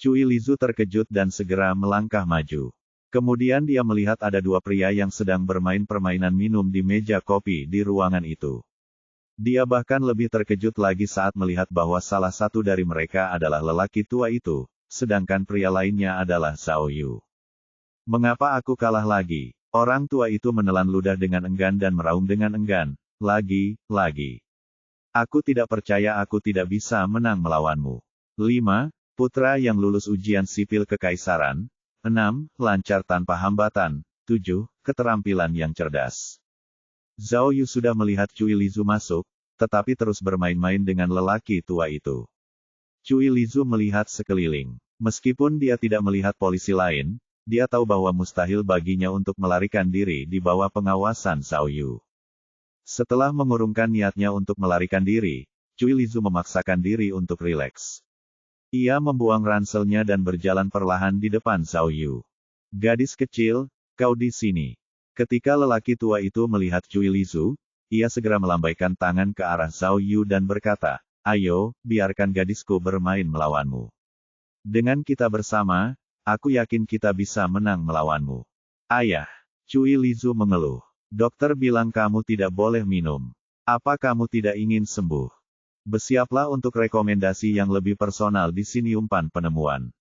Cui Lizu terkejut dan segera melangkah maju. Kemudian dia melihat ada dua pria yang sedang bermain permainan minum di meja kopi di ruangan itu. Dia bahkan lebih terkejut lagi saat melihat bahwa salah satu dari mereka adalah lelaki tua itu, sedangkan pria lainnya adalah Zhao Yu. "Mengapa aku kalah lagi?" Orang tua itu menelan ludah dengan enggan dan meraung dengan enggan. Lagi. "Aku tidak percaya aku tidak bisa menang melawanmu." 5. Putra yang lulus ujian sipil kekaisaran. 6. Lancar tanpa hambatan. 7. Keterampilan yang cerdas. Zhao Yu sudah melihat Cui Lizu masuk, tetapi terus bermain-main dengan lelaki tua itu. Cui Lizu melihat sekeliling. Meskipun dia tidak melihat polisi lain, dia tahu bahwa mustahil baginya untuk melarikan diri di bawah pengawasan Zhao Yu. Setelah mengurungkan niatnya untuk melarikan diri, Cui Lizu memaksakan diri untuk rileks. Ia membuang ranselnya dan berjalan perlahan di depan Zhao Yu. "Gadis kecil, kau di sini." Ketika lelaki tua itu melihat Cui Lizu, ia segera melambaikan tangan ke arah Zhao Yu dan berkata, "Ayo, biarkan gadisku bermain melawanmu. Dengan kita bersama, aku yakin kita bisa menang melawanmu." "Ayah." Cui Lizu mengeluh. "Dokter bilang kamu tidak boleh minum. Apa kamu tidak ingin sembuh? Bersiaplah untuk rekomendasi yang lebih personal di sini umpan penemuan.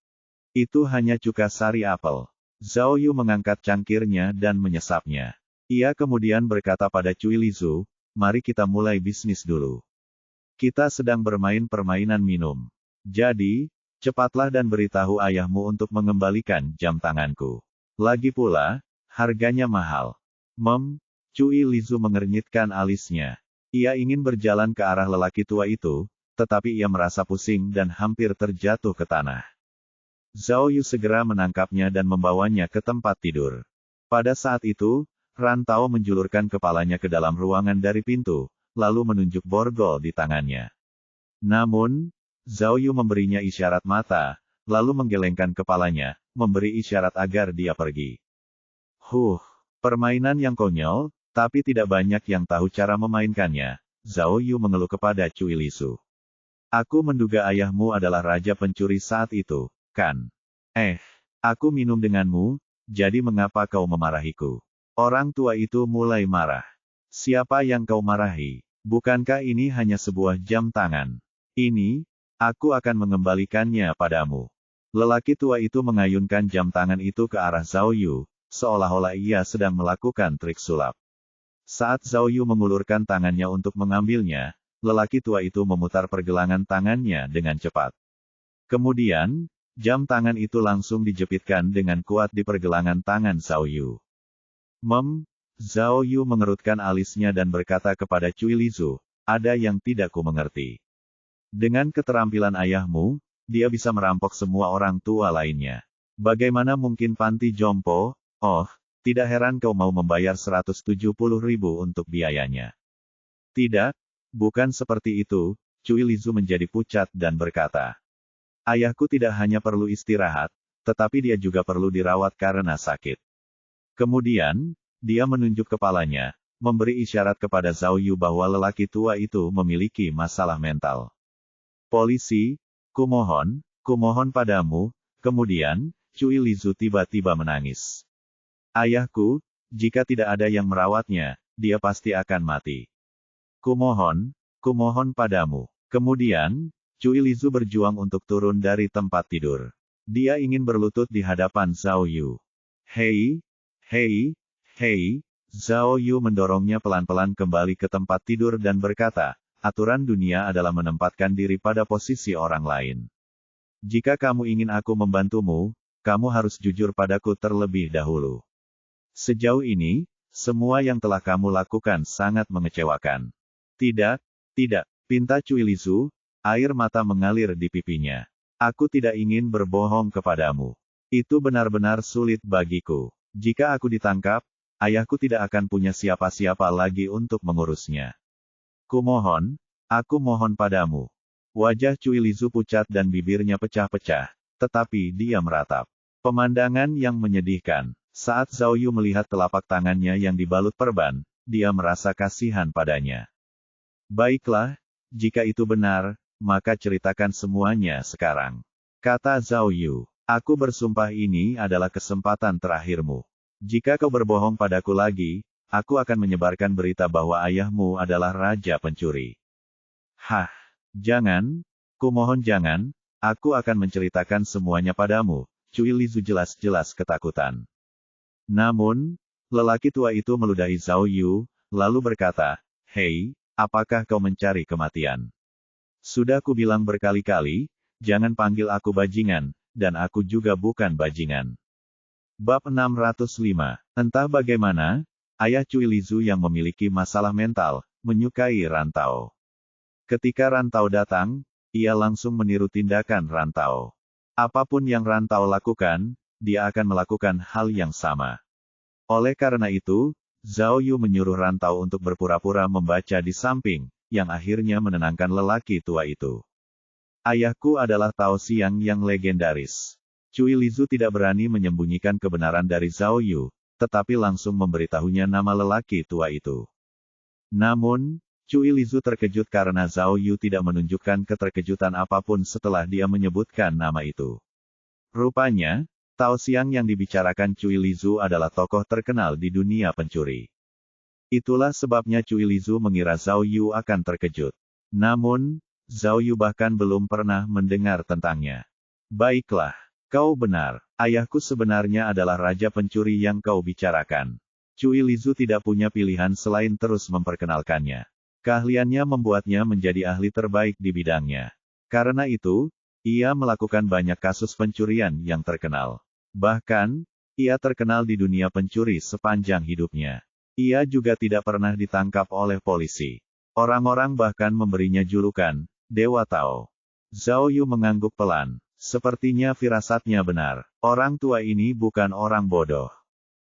Itu hanya cuka sari apel." Zhao Yu mengangkat cangkirnya dan menyesapnya. Ia kemudian berkata pada Cui Lizu, "Mari kita mulai bisnis dulu. Kita sedang bermain permainan minum. Jadi, cepatlah dan beritahu ayahmu untuk mengembalikan jam tanganku. Lagi pula, harganya mahal." Cui Lizu mengernyitkan alisnya. Ia ingin berjalan ke arah lelaki tua itu, tetapi ia merasa pusing dan hampir terjatuh ke tanah. Zhao Yu segera menangkapnya dan membawanya ke tempat tidur. Pada saat itu, Ran Tao menjulurkan kepalanya ke dalam ruangan dari pintu, lalu menunjuk borgol di tangannya. Namun, Zhao Yu memberinya isyarat mata, lalu menggelengkan kepalanya, memberi isyarat agar dia pergi. Permainan yang konyol, tapi tidak banyak yang tahu cara memainkannya, Zhao Yu mengeluh kepada Cui Lizu. Aku menduga ayahmu adalah raja pencuri saat itu, kan? Aku minum denganmu, jadi mengapa kau memarahiku? Orang tua itu mulai marah. Siapa yang kau marahi? Bukankah ini hanya sebuah jam tangan? Ini, aku akan mengembalikannya padamu. Lelaki tua itu mengayunkan jam tangan itu ke arah Zhao Yu, seolah-olah ia sedang melakukan trik sulap. Saat Zhao Yu mengulurkan tangannya untuk mengambilnya, lelaki tua itu memutar pergelangan tangannya dengan cepat. Kemudian, jam tangan itu langsung dijepitkan dengan kuat di pergelangan tangan Zhao Yu. Zhao Yu mengerutkan alisnya dan berkata kepada Cui Lizu, ada yang tidak ku mengerti. Dengan keterampilan ayahmu, dia bisa merampok semua orang tua lainnya. Bagaimana mungkin panti jompo? Oh, tidak heran kau mau membayar 170.000 untuk biayanya. Tidak, bukan seperti itu, Cui Lizu menjadi pucat dan berkata. Ayahku tidak hanya perlu istirahat, tetapi dia juga perlu dirawat karena sakit. Kemudian, dia menunjuk kepalanya, memberi isyarat kepada Zhao Yu bahwa lelaki tua itu memiliki masalah mental. Polisi, kumohon padamu. Kemudian, Cui Lizu tiba-tiba menangis. Ayahku, jika tidak ada yang merawatnya, dia pasti akan mati. Kumohon padamu. Kemudian, Cui Lizu berjuang untuk turun dari tempat tidur. Dia ingin berlutut di hadapan Zhao Yu. Hei, Zhao Yu mendorongnya pelan-pelan kembali ke tempat tidur dan berkata, aturan dunia adalah menempatkan diri pada posisi orang lain. Jika kamu ingin aku membantumu, kamu harus jujur padaku terlebih dahulu. Sejauh ini, semua yang telah kamu lakukan sangat mengecewakan. Tidak, pinta Cui Lizu, air mata mengalir di pipinya. Aku tidak ingin berbohong kepadamu. Itu benar-benar sulit bagiku. Jika aku ditangkap, ayahku tidak akan punya siapa-siapa lagi untuk mengurusnya. Aku mohon padamu. Wajah Cui Lizu pucat dan bibirnya pecah-pecah, tetapi dia meratap. Pemandangan yang menyedihkan. Saat Zhao Yu melihat telapak tangannya yang dibalut perban, dia merasa kasihan padanya. Baiklah, jika itu benar, maka ceritakan semuanya sekarang. Kata Zhao Yu. Aku bersumpah ini adalah kesempatan terakhirmu. Jika kau berbohong padaku lagi, aku akan menyebarkan berita bahwa ayahmu adalah raja pencuri. Jangan, kumohon jangan, aku akan menceritakan semuanya padamu, Cui Lizu jelas-jelas ketakutan. Namun, lelaki tua itu meludahi Zhao Yu, lalu berkata, hei, apakah kau mencari kematian? Sudah kubilang berkali-kali, jangan panggil aku bajingan, dan aku juga bukan bajingan. Bab 605. Entah bagaimana, ayah Cui Lizu yang memiliki masalah mental, menyukai rantau. Ketika rantau datang, ia langsung meniru tindakan rantau. Apapun yang rantau lakukan, dia akan melakukan hal yang sama. Oleh karena itu, Zhao Yu menyuruh rantau untuk berpura-pura membaca di samping, yang akhirnya menenangkan lelaki tua itu. Ayahku adalah Tao Xiang yang legendaris. Cui Lizu tidak berani menyembunyikan kebenaran dari Zhao Yu, tetapi langsung memberitahunya nama lelaki tua itu. Namun, Cui Lizu terkejut karena Zhao Yu tidak menunjukkan keterkejutan apapun setelah dia menyebutkan nama itu. Rupanya, Tao Xiang yang dibicarakan Cui Lizu adalah tokoh terkenal di dunia pencuri. Itulah sebabnya Cui Lizu mengira Zhao Yu akan terkejut. Namun, Zhao Yu bahkan belum pernah mendengar tentangnya. Baiklah, kau benar. Ayahku sebenarnya adalah raja pencuri yang kau bicarakan. Cui Lizu tidak punya pilihan selain terus memperkenalkannya. Keahliannya membuatnya menjadi ahli terbaik di bidangnya. Karena itu, ia melakukan banyak kasus pencurian yang terkenal. Bahkan, ia terkenal di dunia pencuri sepanjang hidupnya. Ia juga tidak pernah ditangkap oleh polisi. Orang-orang bahkan memberinya julukan, Dewa Tao. Zhao Yu mengangguk pelan. Sepertinya firasatnya benar. Orang tua ini bukan orang bodoh.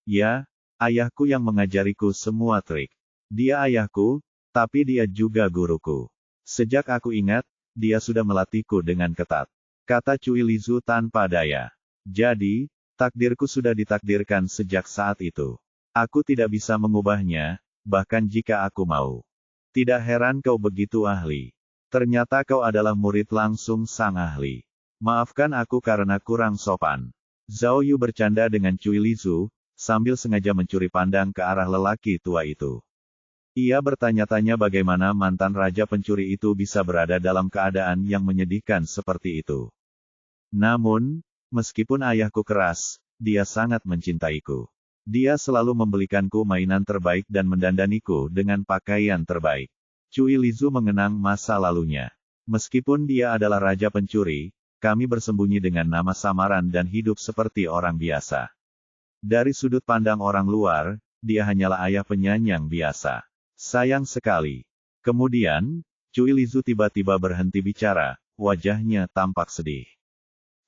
Ya, ayahku yang mengajariku semua trik. Dia ayahku, tapi dia juga guruku. Sejak aku ingat, dia sudah melatihku dengan ketat. Kata Cui Lizu tanpa daya. Jadi, takdirku sudah ditakdirkan sejak saat itu. Aku tidak bisa mengubahnya, bahkan jika aku mau. Tidak heran kau begitu ahli. Ternyata kau adalah murid langsung sang ahli. Maafkan aku karena kurang sopan. Zhao Yu bercanda dengan Cui Lizu, sambil sengaja mencuri pandang ke arah lelaki tua itu. Ia bertanya-tanya bagaimana mantan raja pencuri itu bisa berada dalam keadaan yang menyedihkan seperti itu. Namun, meskipun ayahku keras, dia sangat mencintaiku. Dia selalu membelikanku mainan terbaik dan mendandaniku dengan pakaian terbaik. Cui Lizu mengenang masa lalunya. Meskipun dia adalah raja pencuri, kami bersembunyi dengan nama samaran dan hidup seperti orang biasa. Dari sudut pandang orang luar, dia hanyalah ayah penyanyang biasa. Sayang sekali. Kemudian, Cui Lizu tiba-tiba berhenti bicara, wajahnya tampak sedih.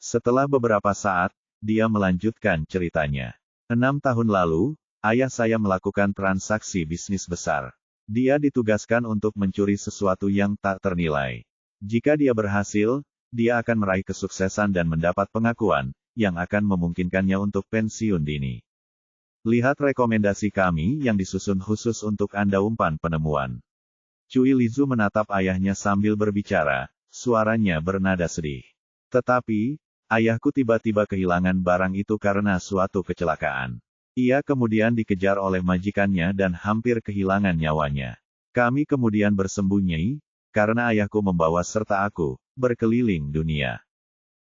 Setelah beberapa saat, dia melanjutkan ceritanya. 6 tahun lalu, ayah saya melakukan transaksi bisnis besar. Dia ditugaskan untuk mencuri sesuatu yang tak ternilai. Jika dia berhasil, dia akan meraih kesuksesan dan mendapat pengakuan, yang akan memungkinkannya untuk pensiun dini. Lihat rekomendasi kami yang disusun khusus untuk Anda umpan penemuan. Cui Lizu menatap ayahnya sambil berbicara, suaranya bernada sedih. Tetapi, ayahku tiba-tiba kehilangan barang itu karena suatu kecelakaan. Ia kemudian dikejar oleh majikannya dan hampir kehilangan nyawanya. Kami kemudian bersembunyi, karena ayahku membawa serta aku, berkeliling dunia.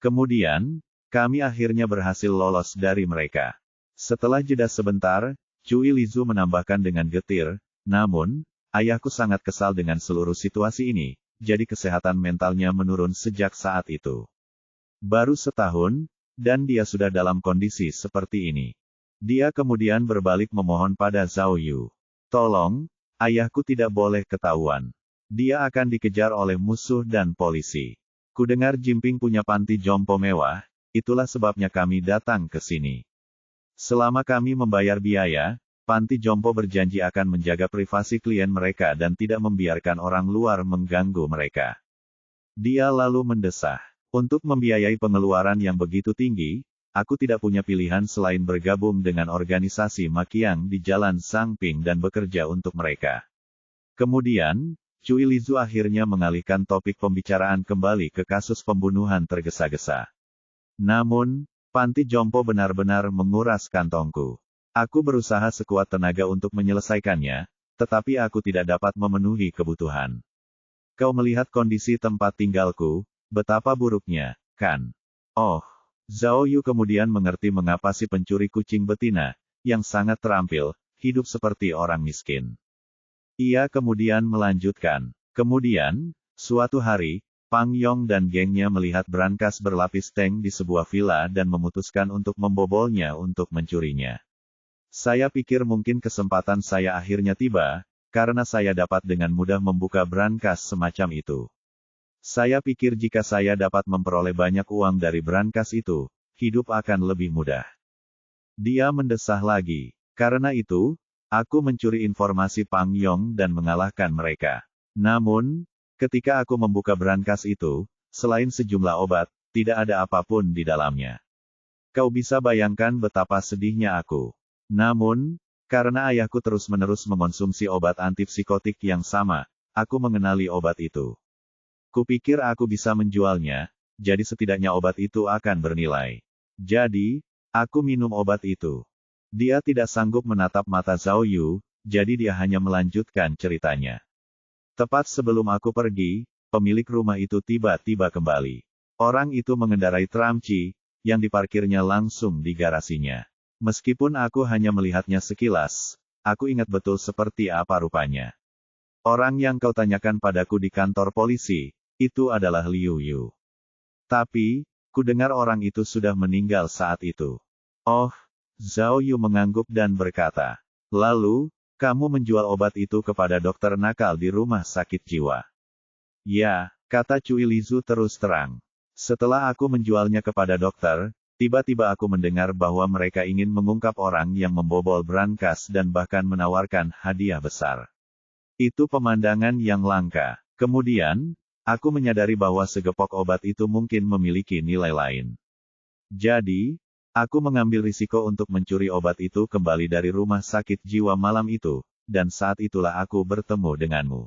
Kemudian, kami akhirnya berhasil lolos dari mereka. Setelah jeda sebentar, Cui Lizu menambahkan dengan getir, namun, ayahku sangat kesal dengan seluruh situasi ini, jadi kesehatan mentalnya menurun sejak saat itu. Baru setahun, dan dia sudah dalam kondisi seperti ini. Dia kemudian berbalik memohon pada Zhao Yu. Tolong, ayahku tidak boleh ketahuan. Dia akan dikejar oleh musuh dan polisi. Kudengar Jimping punya panti jompo mewah, itulah sebabnya kami datang ke sini. Selama kami membayar biaya, panti jompo berjanji akan menjaga privasi klien mereka dan tidak membiarkan orang luar mengganggu mereka. Dia lalu mendesah. Untuk membiayai pengeluaran yang begitu tinggi, aku tidak punya pilihan selain bergabung dengan organisasi Makiang di Jalan Sangping dan bekerja untuk mereka. Kemudian, Cui Lizu akhirnya mengalihkan topik pembicaraan kembali ke kasus pembunuhan tergesa-gesa. Namun, panti jompo benar-benar menguras kantongku. Aku berusaha sekuat tenaga untuk menyelesaikannya, tetapi aku tidak dapat memenuhi kebutuhan. Kau melihat kondisi tempat tinggalku, betapa buruknya, kan? Oh. Zhao Yu kemudian mengerti mengapa si pencuri kucing betina, yang sangat terampil, hidup seperti orang miskin. Ia kemudian melanjutkan. Kemudian, suatu hari, Pang Yong dan gengnya melihat brankas berlapis tank di sebuah villa dan memutuskan untuk membobolnya untuk mencurinya. Saya pikir mungkin kesempatan saya akhirnya tiba, karena saya dapat dengan mudah membuka brankas semacam itu. Saya pikir jika saya dapat memperoleh banyak uang dari brankas itu, hidup akan lebih mudah. Dia mendesah lagi. Karena itu, aku mencuri informasi Pang Yong dan mengalahkan mereka. Namun, ketika aku membuka brankas itu, selain sejumlah obat, tidak ada apapun di dalamnya. Kau bisa bayangkan betapa sedihnya aku. Namun, karena ayahku terus-menerus mengonsumsi obat antipsikotik yang sama, aku mengenali obat itu. Kupikir aku bisa menjualnya, jadi setidaknya obat itu akan bernilai. Jadi, aku minum obat itu. Dia tidak sanggup menatap mata Zhao Yu, jadi dia hanya melanjutkan ceritanya. Tepat sebelum aku pergi, pemilik rumah itu tiba-tiba kembali. Orang itu mengendarai tramci, yang diparkirnya langsung di garasinya. Meskipun aku hanya melihatnya sekilas, aku ingat betul seperti apa rupanya. Orang yang kau tanyakan padaku di kantor polisi, itu adalah Liu Yu. Tapi, kudengar orang itu sudah meninggal saat itu. Oh, Zhao Yu mengangguk dan berkata, lalu, kamu menjual obat itu kepada dokter nakal di rumah sakit jiwa. Ya, kata Cui Lizu terus terang. Setelah aku menjualnya kepada dokter, tiba-tiba aku mendengar bahwa mereka ingin mengungkap orang yang membobol brankas dan bahkan menawarkan hadiah besar. Itu pemandangan yang langka. Kemudian, aku menyadari bahwa segepok obat itu mungkin memiliki nilai lain. Jadi, aku mengambil risiko untuk mencuri obat itu kembali dari rumah sakit jiwa malam itu, dan saat itulah aku bertemu denganmu.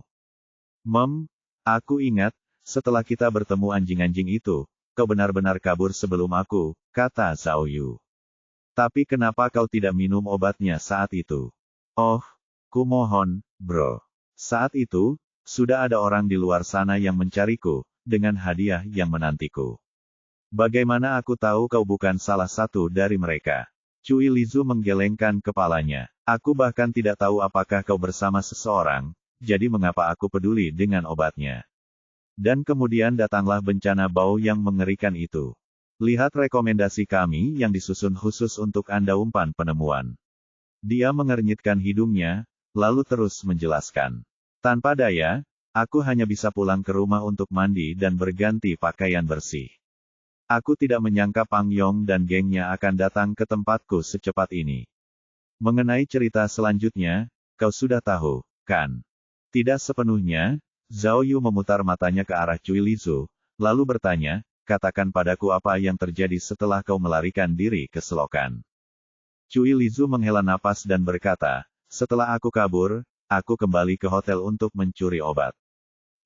Aku ingat, setelah kita bertemu anjing-anjing itu, kau benar-benar kabur sebelum aku, kata Zhao Yu. Tapi kenapa kau tidak minum obatnya saat itu? Oh, kumohon, bro. Saat itu, sudah ada orang di luar sana yang mencariku, dengan hadiah yang menantiku. Bagaimana aku tahu kau bukan salah satu dari mereka? Cui Lizu menggelengkan kepalanya. Aku bahkan tidak tahu apakah kau bersama seseorang, jadi mengapa aku peduli dengan obatnya? Dan kemudian datanglah bencana bau yang mengerikan itu. Lihat rekomendasi kami yang disusun khusus untuk Anda umpan penemuan. Dia mengernyitkan hidungnya, lalu terus menjelaskan. Tanpa daya, aku hanya bisa pulang ke rumah untuk mandi dan berganti pakaian bersih. Aku tidak menyangka Pang Yong dan gengnya akan datang ke tempatku secepat ini. Mengenai cerita selanjutnya, kau sudah tahu, kan? Tidak sepenuhnya. Zhao Yu memutar matanya ke arah Cui Lizu, lalu bertanya, katakan padaku apa yang terjadi setelah kau melarikan diri ke selokan. Cui Lizu menghela napas dan berkata, setelah aku kabur, aku kembali ke hotel untuk mencuri obat.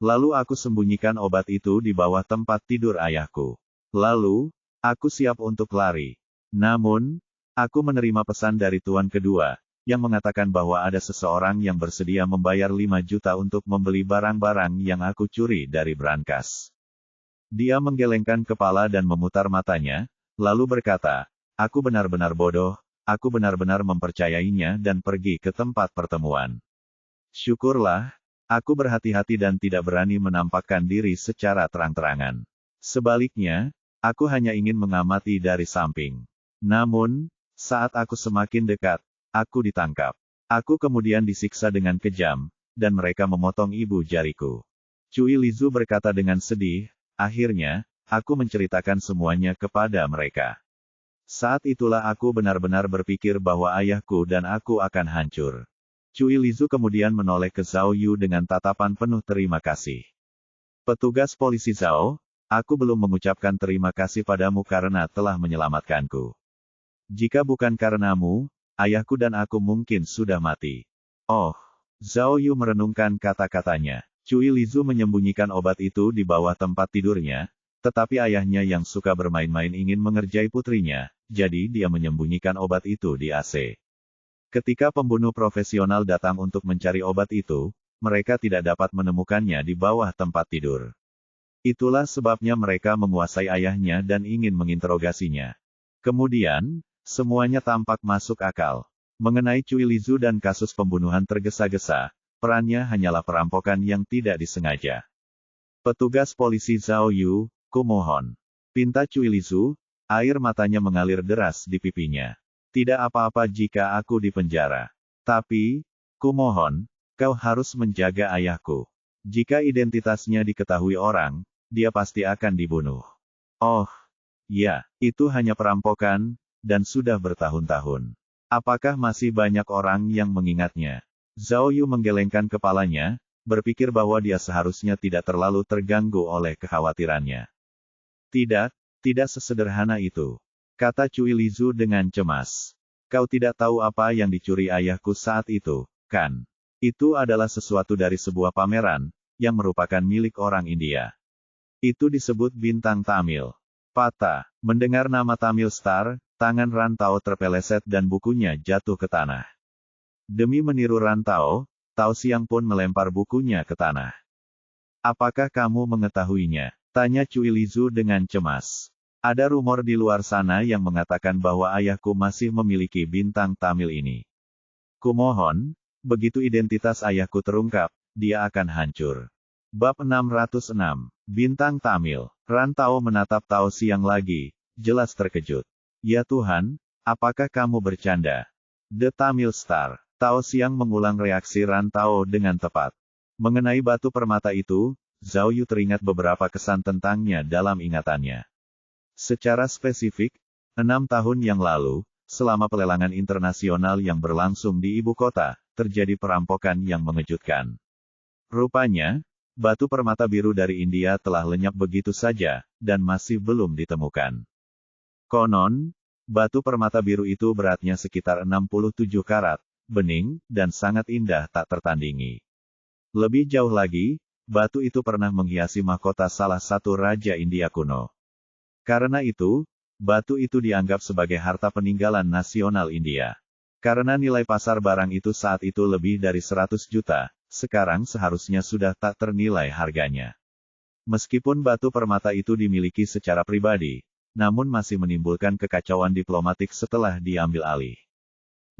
Lalu aku sembunyikan obat itu di bawah tempat tidur ayahku. Lalu, aku siap untuk lari. Namun, aku menerima pesan dari tuan kedua, yang mengatakan bahwa ada seseorang yang bersedia membayar 5 juta untuk membeli barang-barang yang aku curi dari brankas. Dia menggelengkan kepala dan memutar matanya, lalu berkata, aku benar-benar bodoh, aku benar-benar mempercayainya dan pergi ke tempat pertemuan. Syukurlah, aku berhati-hati dan tidak berani menampakkan diri secara terang-terangan. Sebaliknya, aku hanya ingin mengamati dari samping. Namun, saat aku semakin dekat, aku ditangkap. Aku kemudian disiksa dengan kejam, dan mereka memotong ibu jariku. Cui Lizu berkata dengan sedih, akhirnya, aku menceritakan semuanya kepada mereka. Saat itulah aku benar-benar berpikir bahwa ayahku dan aku akan hancur. Cui Lizu kemudian menoleh ke Zhao Yu dengan tatapan penuh terima kasih. Petugas polisi Zhao, aku belum mengucapkan terima kasih padamu karena telah menyelamatkanku. Jika bukan karenamu, ayahku dan aku mungkin sudah mati. Oh, Zhao Yu merenungkan kata-katanya. Cui Lizu menyembunyikan obat itu di bawah tempat tidurnya, tetapi ayahnya yang suka bermain-main ingin mengerjai putrinya, jadi dia menyembunyikan obat itu di AC. Ketika pembunuh profesional datang untuk mencari obat itu, mereka tidak dapat menemukannya di bawah tempat tidur. Itulah sebabnya mereka menguasai ayahnya dan ingin menginterogasinya. Kemudian, semuanya tampak masuk akal. Mengenai Cui Lizu dan kasus pembunuhan tergesa-gesa, perannya hanyalah perampokan yang tidak disengaja. Petugas polisi Zhao Yu, kumohon. Pinta Cui Lizu, air matanya mengalir deras di pipinya. Tidak apa-apa jika aku dipenjara. Tapi, kumohon, kau harus menjaga ayahku. Jika identitasnya diketahui orang, dia pasti akan dibunuh. Oh, ya, itu hanya perampokan, dan sudah bertahun-tahun. Apakah masih banyak orang yang mengingatnya? Zhao Yu menggelengkan kepalanya, berpikir bahwa dia seharusnya tidak terlalu terganggu oleh kekhawatirannya. Tidak, tidak sesederhana itu. Kata Cui Lizu dengan cemas. Kau tidak tahu apa yang dicuri ayahku saat itu, kan? Itu adalah sesuatu dari sebuah pameran, yang merupakan milik orang India. Itu disebut bintang Tamil. Patah. Mendengar nama Tamil Star, tangan Rantau terpeleset dan bukunya jatuh ke tanah. Demi meniru Rantau, Tao Siang pun melempar bukunya ke tanah. Apakah kamu mengetahuinya? Tanya Cui Lizu dengan cemas. Ada rumor di luar sana yang mengatakan bahwa ayahku masih memiliki bintang Tamil ini. Kumohon, begitu identitas ayahku terungkap, dia akan hancur. Bab 606. Bintang Tamil. Rantau menatap Tao Siang lagi, jelas terkejut. Ya Tuhan, apakah kamu bercanda? The Tamil Star. Tao Siang mengulang reaksi Rantau dengan tepat. Mengenai batu permata itu, Zhao Yu teringat beberapa kesan tentangnya dalam ingatannya. Secara spesifik, 6 tahun yang lalu, selama pelelangan internasional yang berlangsung di ibu kota, terjadi perampokan yang mengejutkan. Rupanya, batu permata biru dari India telah lenyap begitu saja, dan masih belum ditemukan. Konon, batu permata biru itu beratnya sekitar 67 karat, bening, dan sangat indah tak tertandingi. Lebih jauh lagi, batu itu pernah menghiasi mahkota salah satu raja India kuno. Karena itu, batu itu dianggap sebagai harta peninggalan nasional India. Karena nilai pasar barang itu saat itu lebih dari 100 juta, sekarang seharusnya sudah tak ternilai harganya. Meskipun batu permata itu dimiliki secara pribadi, namun masih menimbulkan kekacauan diplomatik setelah diambil alih.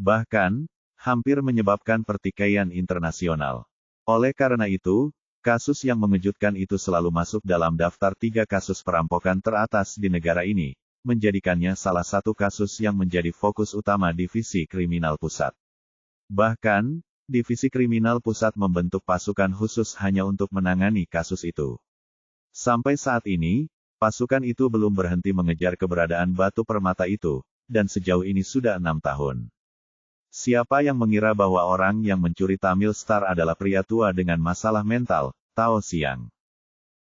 Bahkan, hampir menyebabkan pertikaian internasional. Oleh karena itu, kasus yang mengejutkan itu selalu masuk dalam daftar 3 kasus perampokan teratas di negara ini, menjadikannya salah satu kasus yang menjadi fokus utama Divisi Kriminal Pusat. Bahkan, Divisi Kriminal Pusat membentuk pasukan khusus hanya untuk menangani kasus itu. Sampai saat ini, pasukan itu belum berhenti mengejar keberadaan batu permata itu, dan sejauh ini sudah 6 tahun. Siapa yang mengira bahwa orang yang mencuri Tamil Star adalah pria tua dengan masalah mental, Tao Siang.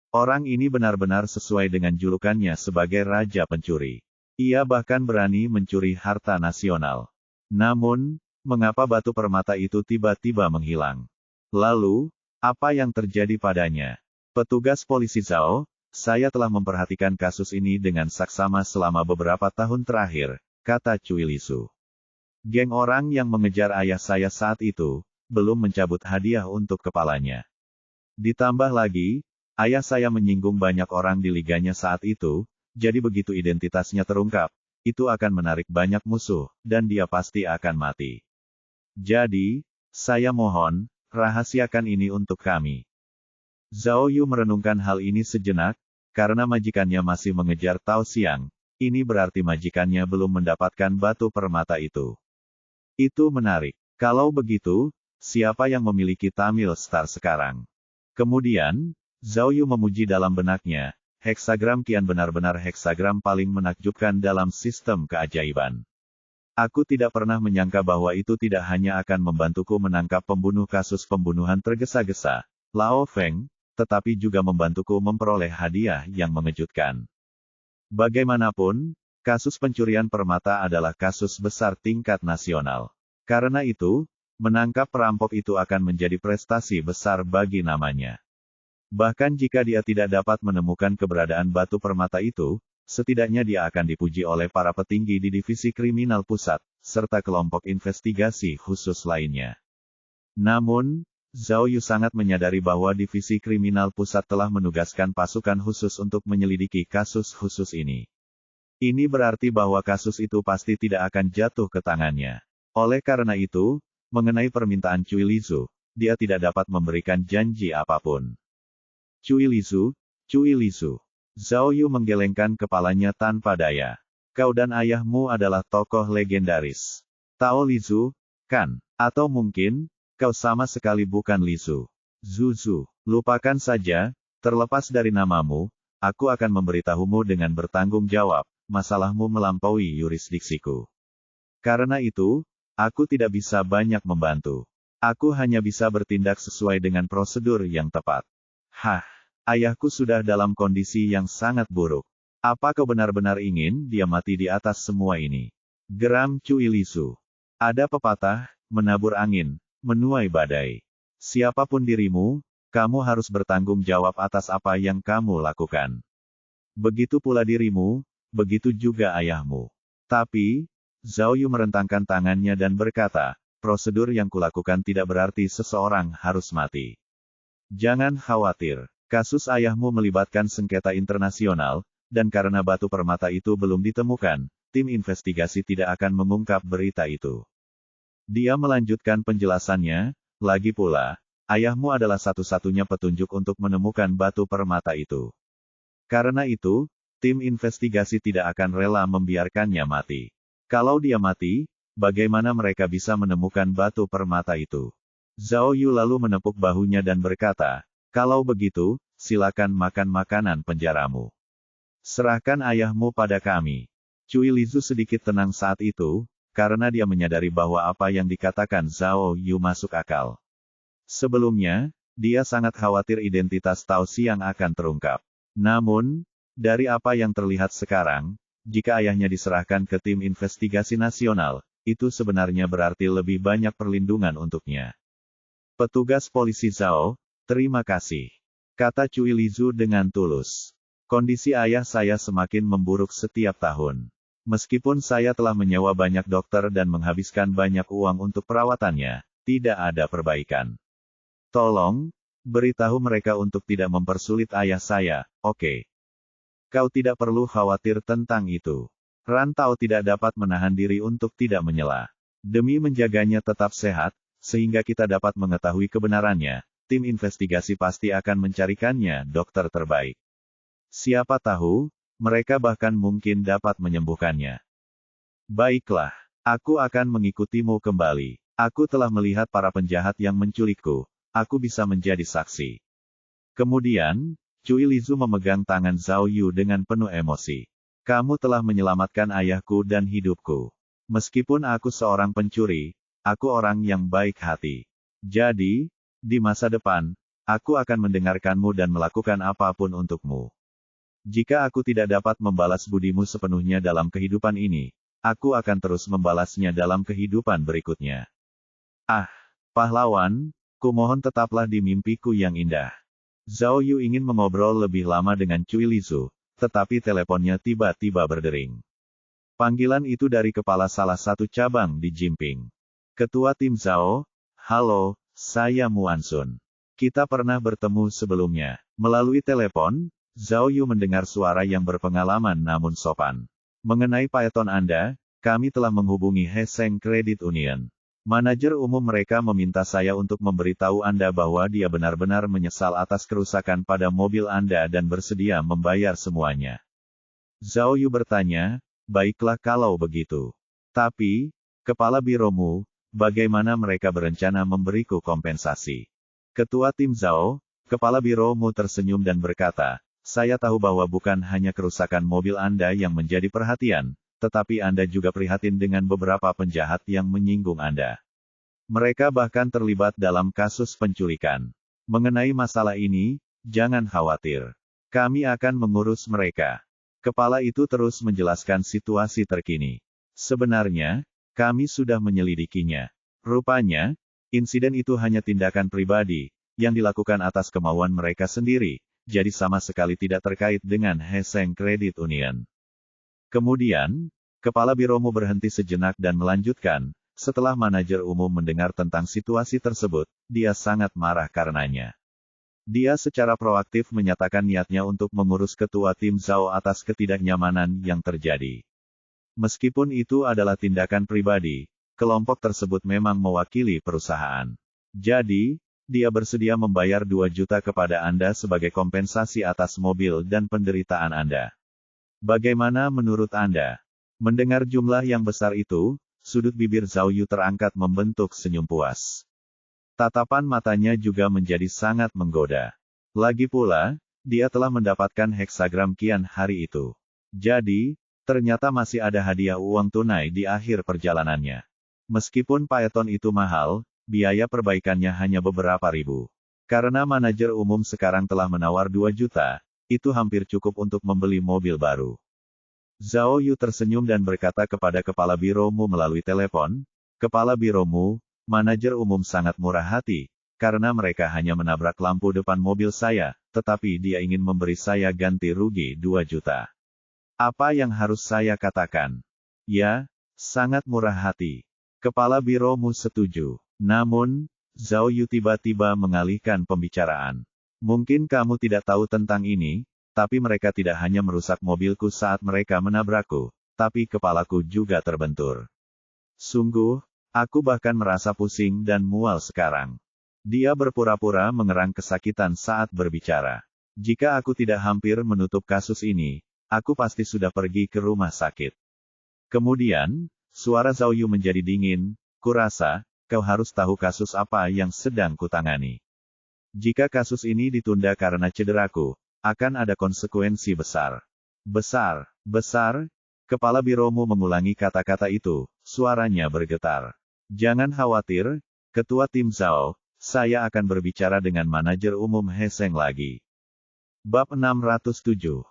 Orang ini benar-benar sesuai dengan julukannya sebagai Raja Pencuri. Ia bahkan berani mencuri harta nasional. Namun, mengapa batu permata itu tiba-tiba menghilang? Lalu, apa yang terjadi padanya? Petugas polisi Zhao, saya telah memperhatikan kasus ini dengan saksama selama beberapa tahun terakhir, kata Cui Lisu. Geng orang yang mengejar ayah saya saat itu, belum mencabut hadiah untuk kepalanya. Ditambah lagi, ayah saya menyinggung banyak orang di liganya saat itu, jadi begitu identitasnya terungkap, itu akan menarik banyak musuh, dan dia pasti akan mati. Jadi, saya mohon, rahasiakan ini untuk kami. Zhao Yu merenungkan hal ini sejenak, karena majikannya masih mengejar Tao Siang, ini berarti majikannya belum mendapatkan batu permata itu. Itu menarik. Kalau begitu, siapa yang memiliki Tamil Star sekarang? Kemudian, Zhao Yu memuji dalam benaknya, heksagram kian benar-benar heksagram paling menakjubkan dalam sistem keajaiban. Aku tidak pernah menyangka bahwa itu tidak hanya akan membantuku menangkap pembunuh kasus pembunuhan tergesa-gesa, Lao Feng, tetapi juga membantuku memperoleh hadiah yang mengejutkan. Bagaimanapun, kasus pencurian permata adalah kasus besar tingkat nasional. Karena itu, menangkap perampok itu akan menjadi prestasi besar bagi namanya. Bahkan jika dia tidak dapat menemukan keberadaan batu permata itu, setidaknya dia akan dipuji oleh para petinggi di Divisi Kriminal Pusat, serta kelompok investigasi khusus lainnya. Namun, Zhao Yu sangat menyadari bahwa Divisi Kriminal Pusat telah menugaskan pasukan khusus untuk menyelidiki kasus khusus ini. Ini berarti bahwa kasus itu pasti tidak akan jatuh ke tangannya. Oleh karena itu, mengenai permintaan Cui Lisu, dia tidak dapat memberikan janji apapun. Cui Lisu, Zhao Yu menggelengkan kepalanya tanpa daya. Kau dan ayahmu adalah tokoh legendaris. Tao Lisu, kan? Atau mungkin, kau sama sekali bukan Lisu. Zuzu, lupakan saja, terlepas dari namamu, aku akan memberitahumu dengan bertanggung jawab, masalahmu melampaui yurisdiksiku. Karena itu, aku tidak bisa banyak membantu. Aku hanya bisa bertindak sesuai dengan prosedur yang tepat. Hah, ayahku sudah dalam kondisi yang sangat buruk. Apa kau benar-benar ingin dia mati di atas semua ini? Geram Cui Lisu. Ada pepatah, menabur angin, menuai badai. Siapapun dirimu, kamu harus bertanggung jawab atas apa yang kamu lakukan. Begitu pula dirimu, begitu juga ayahmu. Tapi, Zhao Yu merentangkan tangannya dan berkata, prosedur yang kulakukan tidak berarti seseorang harus mati. Jangan khawatir, kasus ayahmu melibatkan sengketa internasional, dan karena batu permata itu belum ditemukan, tim investigasi tidak akan mengungkap berita itu. Dia melanjutkan penjelasannya, lagi pula, ayahmu adalah satu-satunya petunjuk untuk menemukan batu permata itu. Karena itu, tim investigasi tidak akan rela membiarkannya mati. Kalau dia mati, bagaimana mereka bisa menemukan batu permata itu? Zhao Yu lalu menepuk bahunya dan berkata, kalau begitu, silakan makan makanan penjaramu. Serahkan ayahmu pada kami. Cui Lisu sedikit tenang saat itu, karena dia menyadari bahwa apa yang dikatakan Zhao Yu masuk akal. Sebelumnya, dia sangat khawatir identitas Tao Siang akan terungkap. Namun, dari apa yang terlihat sekarang, jika ayahnya diserahkan ke tim investigasi nasional, itu sebenarnya berarti lebih banyak perlindungan untuknya. Petugas polisi Zhao, terima kasih. kata Cui Lizu dengan tulus. Kondisi ayah saya semakin memburuk setiap tahun. Meskipun saya telah menyewa banyak dokter dan menghabiskan banyak uang untuk perawatannya, tidak ada perbaikan. Tolong, beritahu mereka untuk tidak mempersulit ayah saya, oke? Kau tidak perlu khawatir tentang itu. Rantau tidak dapat menahan diri untuk tidak menyela. Demi menjaganya tetap sehat, sehingga kita dapat mengetahui kebenarannya, tim investigasi pasti akan mencarikannya dokter terbaik. Siapa tahu, mereka bahkan mungkin dapat menyembuhkannya. Baiklah, aku akan mengikutimu kembali. Aku telah melihat para penjahat yang menculikku. Aku bisa menjadi saksi. Kemudian, Cui Lizu memegang tangan Zhao Yu dengan penuh emosi. Kamu telah menyelamatkan ayahku dan hidupku. Meskipun aku seorang pencuri, aku orang yang baik hati. Jadi, di masa depan, aku akan mendengarkanmu dan melakukan apapun untukmu. Jika aku tidak dapat membalas budimu sepenuhnya dalam kehidupan ini, aku akan terus membalasnya dalam kehidupan berikutnya. Ah, pahlawan, kumohon tetaplah di mimpiku yang indah. Zhao Yu ingin mengobrol lebih lama dengan Cui Lizu, tetapi teleponnya tiba-tiba berdering. Panggilan itu dari kepala salah satu cabang di Jimping. Ketua tim Zhao, halo, saya Muan Sun. Kita pernah bertemu sebelumnya. Melalui telepon, Zhao Yu mendengar suara yang berpengalaman namun sopan. Mengenai Python Anda, kami telah menghubungi Heseng Credit Union. Manajer umum mereka meminta saya untuk memberitahu Anda bahwa dia benar-benar menyesal atas kerusakan pada mobil Anda dan bersedia membayar semuanya. Zhao Yu bertanya, baiklah kalau begitu. Tapi, kepala biromu, bagaimana mereka berencana memberiku kompensasi? Ketua tim Zhao, kepala biromu tersenyum dan berkata, saya tahu bahwa bukan hanya kerusakan mobil Anda yang menjadi perhatian, tetapi Anda juga prihatin dengan beberapa penjahat yang menyinggung Anda. Mereka bahkan terlibat dalam kasus penculikan. Mengenai masalah ini, jangan khawatir. Kami akan mengurus mereka. Kepala itu terus menjelaskan situasi terkini. Sebenarnya, kami sudah menyelidikinya. Rupanya, insiden itu hanya tindakan pribadi, yang dilakukan atas kemauan mereka sendiri, jadi sama sekali tidak terkait dengan Heseng Credit Union. Kemudian, kepala biromu berhenti sejenak dan melanjutkan, setelah manajer umum mendengar tentang situasi tersebut, dia sangat marah karenanya. Dia secara proaktif menyatakan niatnya untuk mengurus ketua tim Zhao atas ketidaknyamanan yang terjadi. Meskipun itu adalah tindakan pribadi, kelompok tersebut memang mewakili perusahaan. Jadi, dia bersedia membayar 2 juta kepada Anda sebagai kompensasi atas mobil dan penderitaan Anda. Bagaimana menurut Anda? Mendengar jumlah yang besar itu, sudut bibir Zhao Yu terangkat membentuk senyum puas. Tatapan matanya juga menjadi sangat menggoda. Lagi pula, dia telah mendapatkan heksagram kian hari itu. Jadi, ternyata masih ada hadiah uang tunai di akhir perjalanannya. Meskipun Python itu mahal, biaya perbaikannya hanya beberapa ribu. Karena manajer umum sekarang telah menawar 2 juta, itu hampir cukup untuk membeli mobil baru. Zhao Yu tersenyum dan berkata kepada kepala biromu melalui telepon, Kepala biromu, manajer umum sangat murah hati, karena mereka hanya menabrak lampu depan mobil saya, tetapi dia ingin memberi saya ganti rugi 2 juta. Apa yang harus saya katakan? Ya, sangat murah hati. Kepala biromu setuju. Namun, Zhao Yu tiba-tiba mengalihkan pembicaraan. Mungkin kamu tidak tahu tentang ini, tapi mereka tidak hanya merusak mobilku saat mereka menabrakku, tapi kepalaku juga terbentur. Sungguh, aku bahkan merasa pusing dan mual sekarang. Dia berpura-pura mengerang kesakitan saat berbicara. Jika aku tidak hampir menutup kasus ini, aku pasti sudah pergi ke rumah sakit. Kemudian, suara Zhao Yu menjadi dingin, kurasa, kau harus tahu kasus apa yang sedang kutangani. Jika kasus ini ditunda karena cederaku, akan ada konsekuensi besar. Besar, kepala biromu mengulangi kata-kata itu, suaranya bergetar. Jangan khawatir, ketua tim Zhao, saya akan berbicara dengan manajer umum Heseng lagi. Bab 607.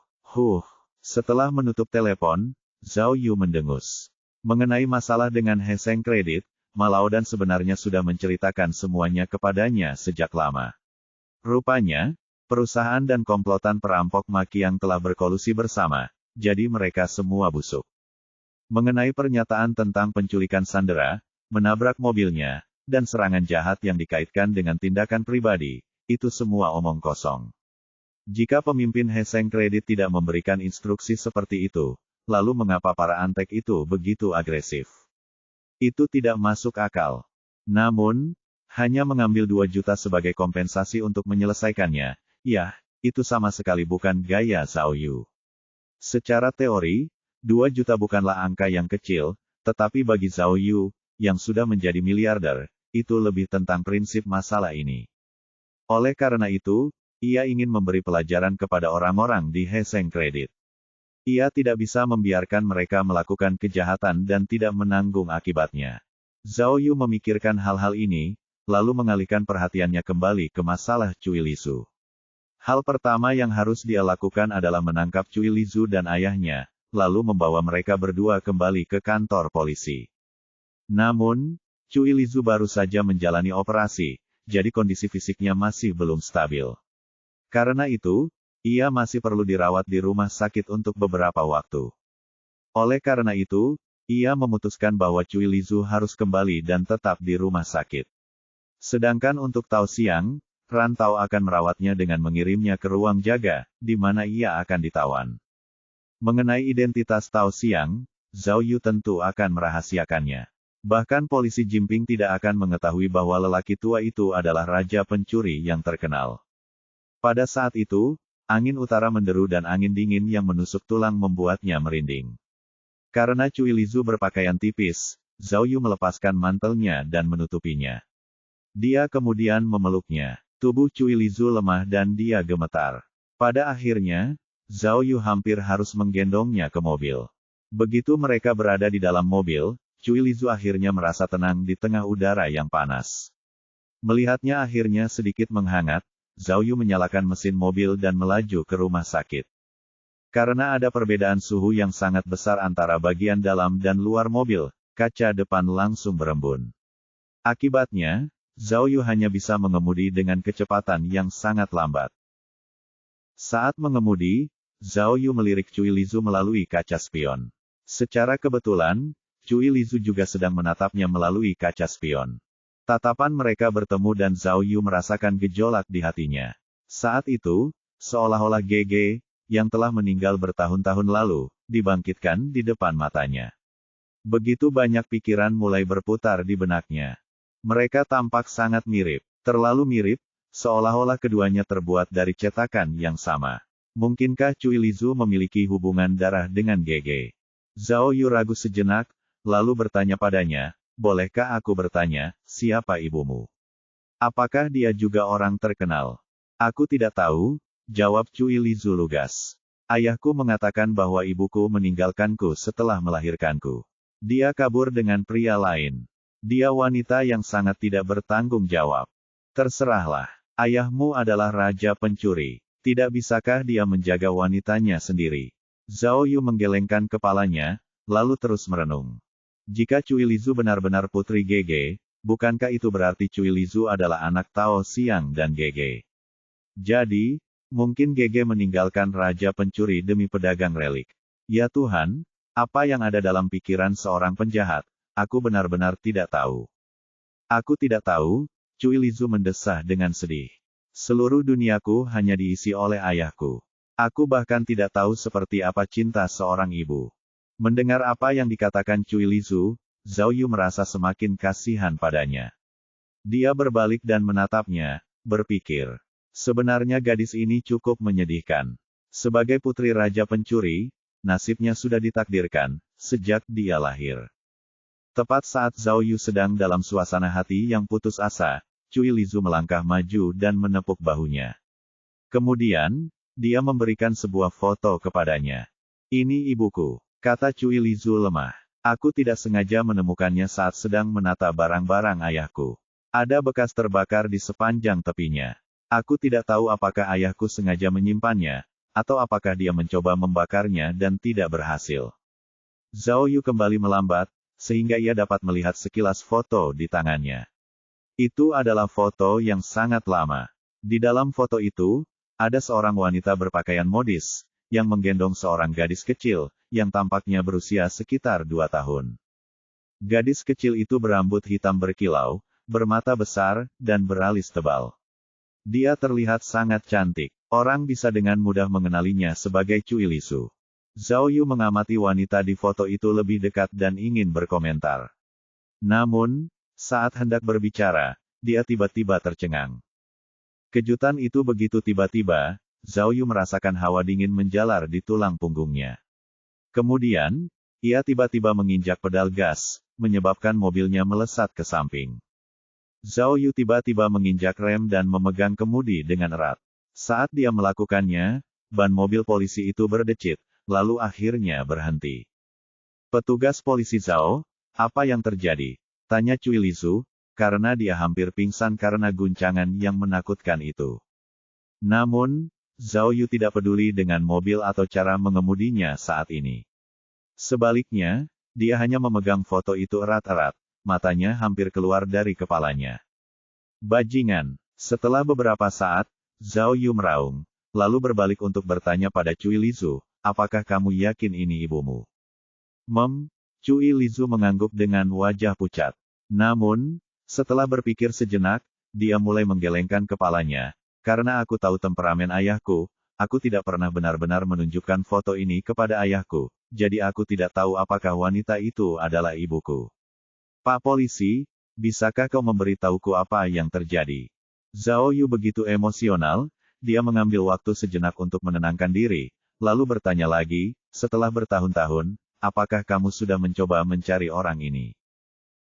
Setelah menutup telepon, Zhao Yu mendengus. Mengenai masalah dengan Heseng Credit, Malao dan sebenarnya sudah menceritakan semuanya kepadanya sejak lama. Rupanya, Perusahaan dan komplotan perampok maki yang telah berkolusi bersama, jadi mereka semua busuk. Mengenai pernyataan tentang penculikan Sandera, menabrak mobilnya, dan serangan jahat yang dikaitkan dengan tindakan pribadi, itu semua omong kosong. Jika pemimpin Heseng Kredit tidak memberikan instruksi seperti itu, lalu mengapa para antek itu begitu agresif? Itu tidak masuk akal. Namun, hanya mengambil 2 juta sebagai kompensasi untuk menyelesaikannya, ya, itu sama sekali bukan gaya Zhao Yu. Secara teori, 2 juta bukanlah angka yang kecil, tetapi bagi Zhao Yu, yang sudah menjadi miliarder, itu lebih tentang prinsip masalah ini. Oleh karena itu, ia ingin memberi pelajaran kepada orang-orang di Heseng Kredit. Ia tidak bisa membiarkan mereka melakukan kejahatan dan tidak menanggung akibatnya. Zhao Yu memikirkan hal-hal ini, lalu mengalihkan perhatiannya kembali ke masalah Cui Lisu. Hal pertama yang harus dia lakukan adalah menangkap Cui Lisu dan ayahnya, lalu membawa mereka berdua kembali ke kantor polisi. Namun, Cui Lisu baru saja menjalani operasi, jadi kondisi fisiknya masih belum stabil. Karena itu, ia masih perlu dirawat di rumah sakit untuk beberapa waktu. Oleh karena itu, ia memutuskan bahwa Cui Lisu harus kembali dan tetap di rumah sakit. Sedangkan untuk Tao Xiang, Rantau akan merawatnya dengan mengirimnya ke ruang jaga, di mana ia akan ditawan. Mengenai identitas Tao Xiang, Zhao Yu tentu akan merahasiakannya. Bahkan polisi Jimping tidak akan mengetahui bahwa lelaki tua itu adalah raja pencuri yang terkenal. Pada saat itu, angin utara menderu dan angin dingin yang menusuk tulang membuatnya merinding. Karena Cui Lisu berpakaian tipis, Zhao Yu melepaskan mantelnya dan menutupinya. Dia kemudian memeluknya. Tubuh Cui Lisu lemah dan dia gemetar. Pada akhirnya, Zhao Yu hampir harus menggendongnya ke mobil. Begitu mereka berada di dalam mobil, Cui Lisu akhirnya merasa tenang di tengah udara yang panas. Melihatnya akhirnya sedikit menghangat, Zhao Yu menyalakan mesin mobil dan melaju ke rumah sakit. Karena ada perbedaan suhu yang sangat besar antara bagian dalam dan luar mobil, kaca depan langsung berembun. Akibatnya, Zhao Yu hanya bisa mengemudi dengan kecepatan yang sangat lambat. Saat mengemudi, Zhao Yu melirik Cui Lisu melalui kaca spion. Secara kebetulan, Cui Lisu juga sedang menatapnya melalui kaca spion. Tatapan mereka bertemu dan Zhao Yu merasakan gejolak di hatinya. Saat itu, seolah-olah GG, yang telah meninggal bertahun-tahun lalu, dibangkitkan di depan matanya. Begitu banyak pikiran mulai berputar di benaknya. Mereka tampak sangat mirip, terlalu mirip, seolah-olah keduanya terbuat dari cetakan yang sama. Mungkinkah Cui Lisu memiliki hubungan darah dengan GG? Zhao Yu ragu sejenak, lalu bertanya padanya, bolehkah aku bertanya, siapa ibumu? Apakah dia juga orang terkenal? Aku tidak tahu, jawab Cui Lisu lugas. Ayahku mengatakan bahwa ibuku meninggalkanku setelah melahirkanku. Dia kabur dengan pria lain. Dia wanita yang sangat tidak bertanggung jawab. Terserahlah, ayahmu adalah raja pencuri. Tidak bisakah dia menjaga wanitanya sendiri? Zhao Yu menggelengkan kepalanya, lalu terus merenung. Jika Cui Lisu benar-benar putri GG, bukankah itu berarti Cui Lisu adalah anak Tao Xiang dan GG? Jadi, mungkin GG meninggalkan raja pencuri demi pedagang relik. Ya Tuhan, apa yang ada dalam pikiran seorang penjahat, aku benar-benar tidak tahu. Aku tidak tahu, Cui Lisu mendesah dengan sedih. Seluruh duniaku hanya diisi oleh ayahku. Aku bahkan tidak tahu seperti apa cinta seorang ibu. Mendengar apa yang dikatakan Cui Lisu, Zhao Yu merasa semakin kasihan padanya. Dia berbalik dan menatapnya, berpikir. Sebenarnya gadis ini cukup menyedihkan. Sebagai putri raja pencuri, nasibnya sudah ditakdirkan, sejak dia lahir. Tepat saat Zhao Yu sedang dalam suasana hati yang putus asa, Cui Lisu melangkah maju dan menepuk bahunya. Kemudian, dia memberikan sebuah foto kepadanya. Ini ibuku. Kata Cui Lisu lemah. Aku tidak sengaja menemukannya saat sedang menata barang-barang ayahku. Ada bekas terbakar di sepanjang tepinya. Aku tidak tahu apakah ayahku sengaja menyimpannya, atau apakah dia mencoba membakarnya dan tidak berhasil. Zhao Yu kembali melambat, sehingga ia dapat melihat sekilas foto di tangannya. Itu adalah foto yang sangat lama. Di dalam foto itu, ada seorang wanita berpakaian modis, yang menggendong seorang gadis kecil, yang tampaknya berusia sekitar 2 tahun. Gadis kecil itu berambut hitam berkilau, bermata besar, dan beralis tebal. Dia terlihat sangat cantik. Orang bisa dengan mudah mengenalinya sebagai Cui Lisu. Zhao Yu mengamati wanita di foto itu lebih dekat dan ingin berkomentar. Namun, saat hendak berbicara, dia tiba-tiba tercengang. Kejutan itu begitu tiba-tiba, Zhao Yu merasakan hawa dingin menjalar di tulang punggungnya. Kemudian, ia tiba-tiba menginjak pedal gas, menyebabkan mobilnya melesat ke samping. Zhao Yu tiba-tiba menginjak rem dan memegang kemudi dengan erat. Saat dia melakukannya, ban mobil polisi itu berdecit, lalu akhirnya berhenti. Petugas polisi Zhao, apa yang terjadi? Tanya Cui Lisu, karena dia hampir pingsan karena guncangan yang menakutkan itu. Namun, Zhao Yu tidak peduli dengan mobil atau cara mengemudinya saat ini. Sebaliknya, dia hanya memegang foto itu erat-erat, matanya hampir keluar dari kepalanya. Bajingan. Setelah beberapa saat, Zhao Yu meraung, lalu berbalik untuk bertanya pada Cui Lisu, apakah kamu yakin ini ibumu? Cui Lisu mengangguk dengan wajah pucat. Namun, setelah berpikir sejenak, dia mulai menggelengkan kepalanya. Karena aku tahu temperamen ayahku, aku tidak pernah benar-benar menunjukkan foto ini kepada ayahku, jadi aku tidak tahu apakah wanita itu adalah ibuku. Pak Polisi, bisakah kau memberitahuku apa yang terjadi? Zhao Yu begitu emosional, dia mengambil waktu sejenak untuk menenangkan diri, lalu bertanya lagi, setelah bertahun-tahun, apakah kamu sudah mencoba mencari orang ini?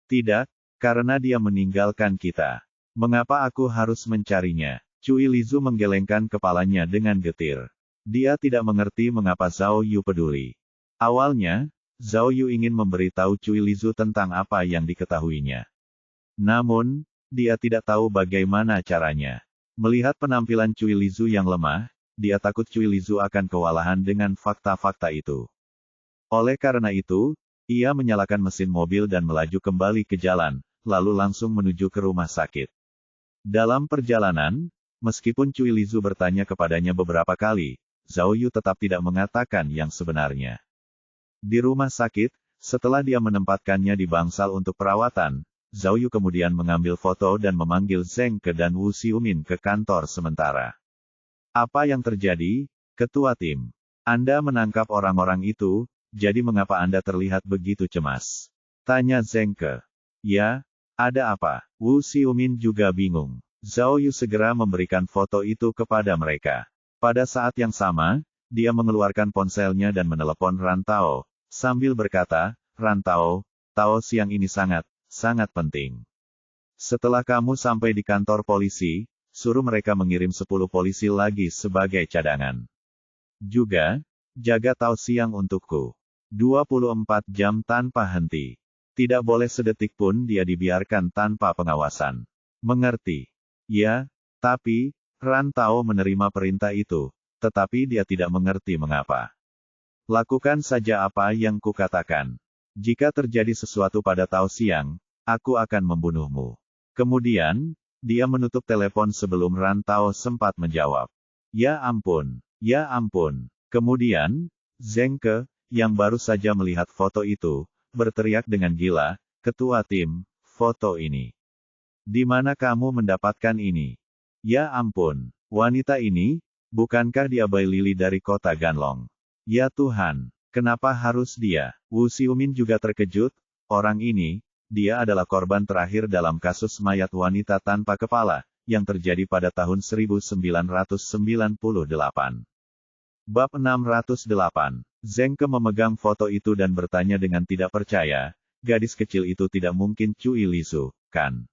Tidak, karena dia meninggalkan kita. Mengapa aku harus mencarinya? Cui Lisu menggelengkan kepalanya dengan getir. Dia tidak mengerti mengapa Zhao Yu peduli. Awalnya, Zhao Yu ingin memberitahu Cui Lisu tentang apa yang diketahuinya. Namun, dia tidak tahu bagaimana caranya. Melihat penampilan Cui Lisu yang lemah, dia takut Cui Lisu akan kewalahan dengan fakta-fakta itu. Oleh karena itu, ia menyalakan mesin mobil dan melaju kembali ke jalan, lalu langsung menuju ke rumah sakit. Dalam perjalanan, meskipun Cui Lisu bertanya kepadanya beberapa kali, Zhao Yu tetap tidak mengatakan yang sebenarnya. Di rumah sakit, setelah dia menempatkannya di bangsal untuk perawatan, Zhao Yu kemudian mengambil foto dan memanggil Zheng Ke dan Wu Xiumin ke kantor sementara. Apa yang terjadi, Ketua Tim? Anda menangkap orang-orang itu, jadi mengapa Anda terlihat begitu cemas? Tanya Zheng Ke. Ya, ada apa? Wu Xiumin juga bingung. Zhao Yu segera memberikan foto itu kepada mereka. Pada saat yang sama, dia mengeluarkan ponselnya dan menelepon Ran Tao, sambil berkata, Ran Tao, siang ini sangat penting. Setelah kamu sampai di kantor polisi, suruh mereka mengirim 10 polisi lagi sebagai cadangan. Juga, jaga Tao siang untukku. 24 jam tanpa henti. Tidak boleh sedetik pun dia dibiarkan tanpa pengawasan. Mengerti? Ya, tapi, Ran Tao menerima perintah itu, tetapi dia tidak mengerti mengapa. Lakukan saja apa yang kukatakan. Jika terjadi sesuatu pada Tao siang, aku akan membunuhmu. Kemudian, dia menutup telepon sebelum Ran Tao sempat menjawab. Ya ampun. Kemudian, Zheng Ke, yang baru saja melihat foto itu, berteriak dengan gila, Ketua Tim, foto ini. Di mana kamu mendapatkan ini? Ya ampun, wanita ini, bukankah dia Bai Lili dari kota Ganlong? Ya Tuhan, kenapa harus dia? Wu Xiumin juga terkejut, orang ini, dia adalah korban terakhir dalam kasus mayat wanita tanpa kepala, yang terjadi pada tahun 1998. Bab 608. Zheng Ke memegang foto itu dan bertanya dengan tidak percaya, gadis kecil itu tidak mungkin Cui Lisu, kan?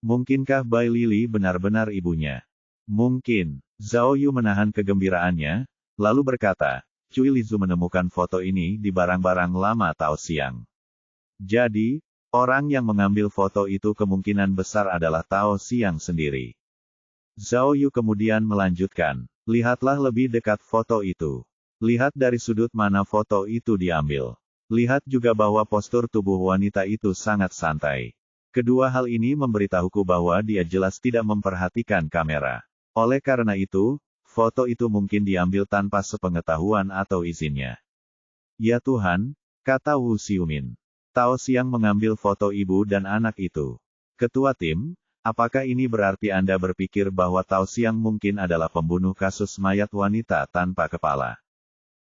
Mungkinkah Bai Lili benar-benar ibunya? Mungkin. Zhao Yu menahan kegembiraannya, lalu berkata, Cui Lisu menemukan foto ini di barang-barang lama Tao siang. Jadi, orang yang mengambil foto itu kemungkinan besar adalah Tao siang sendiri. Zhao Yu kemudian melanjutkan, lihatlah lebih dekat foto itu. Lihat dari sudut mana foto itu diambil. Lihat juga bahwa postur tubuh wanita itu sangat santai. Kedua hal ini memberitahuku bahwa dia jelas tidak memperhatikan kamera. Oleh karena itu, foto itu mungkin diambil tanpa sepengetahuan atau izinnya. Ya Tuhan, kata Wu Xiumin. Tao Xiang mengambil foto ibu dan anak itu. Ketua tim, apakah ini berarti Anda berpikir bahwa Tao Xiang mungkin adalah pembunuh kasus mayat wanita tanpa kepala?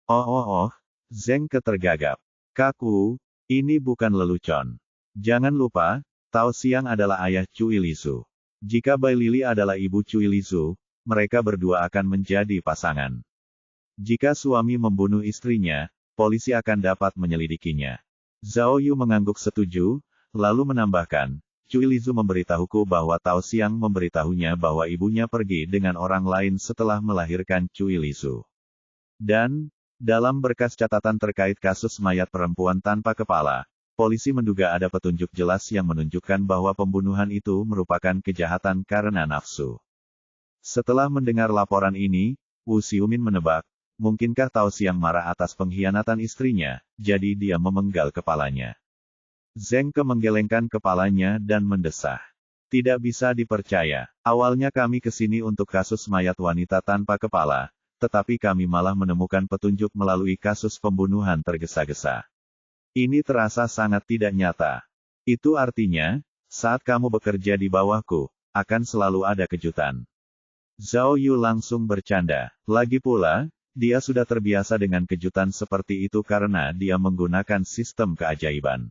Oh, Zeng tergagap. Kaku, ini bukan lelucon. Jangan lupa, Tao Xiang adalah ayah Cui Lisu. Jika Bai Lili adalah ibu Cui Lisu, mereka berdua akan menjadi pasangan. Jika suami membunuh istrinya, polisi akan dapat menyelidikinya. Zhao Yu mengangguk setuju, lalu menambahkan, Cui Lisu memberitahuku bahwa Tao Xiang memberitahunya bahwa ibunya pergi dengan orang lain setelah melahirkan Cui Lisu. Dan, dalam berkas catatan terkait kasus mayat perempuan tanpa kepala, polisi menduga ada petunjuk jelas yang menunjukkan bahwa pembunuhan itu merupakan kejahatan karena nafsu. Setelah mendengar laporan ini, Wu Xiumin menebak, mungkinkah Tao Xiang marah atas pengkhianatan istrinya, jadi dia memenggal kepalanya. Zeng menggelengkan kepalanya dan mendesah. Tidak bisa dipercaya, awalnya kami ke sini untuk kasus mayat wanita tanpa kepala, tetapi kami malah menemukan petunjuk melalui kasus pembunuhan tergesa-gesa. Ini terasa sangat tidak nyata. Itu artinya, saat kamu bekerja di bawahku, akan selalu ada kejutan. Zhao Yu langsung bercanda. Lagi pula, dia sudah terbiasa dengan kejutan seperti itu karena dia menggunakan sistem keajaiban.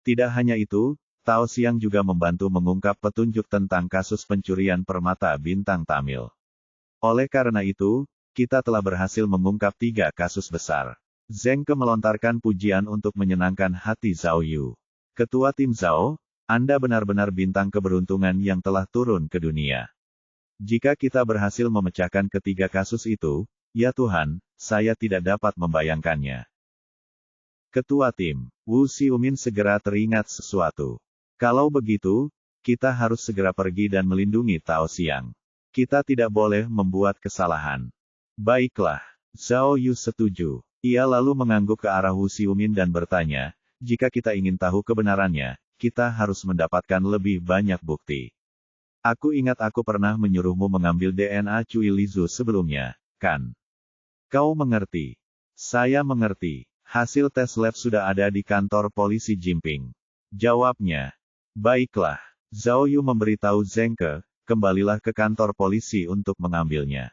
Tidak hanya itu, Tao Xiang juga membantu mengungkap petunjuk tentang kasus pencurian permata bintang Tamil. Oleh karena itu, kita telah berhasil mengungkap 3 kasus besar. Zeng melontarkan pujian untuk menyenangkan hati Zhao Yu. Ketua tim Zhao, Anda benar-benar bintang keberuntungan yang telah turun ke dunia. Jika kita berhasil memecahkan ketiga kasus itu, ya Tuhan, saya tidak dapat membayangkannya. Ketua tim, Wu Xiumin segera teringat sesuatu. Kalau begitu, kita harus segera pergi dan melindungi Tao Xiang. Kita tidak boleh membuat kesalahan. Baiklah, Zhao Yu setuju. Ia lalu mengangguk ke arah Wu Xiumin dan bertanya, jika kita ingin tahu kebenarannya, kita harus mendapatkan lebih banyak bukti. Aku ingat aku pernah menyuruhmu mengambil DNA Cui Lisu sebelumnya, kan? Kau mengerti? Saya mengerti. Hasil tes lab sudah ada di kantor polisi Jimping. Jawabnya. Baiklah. Zhao Yu memberitahu Zeng kembalilah ke kantor polisi untuk mengambilnya.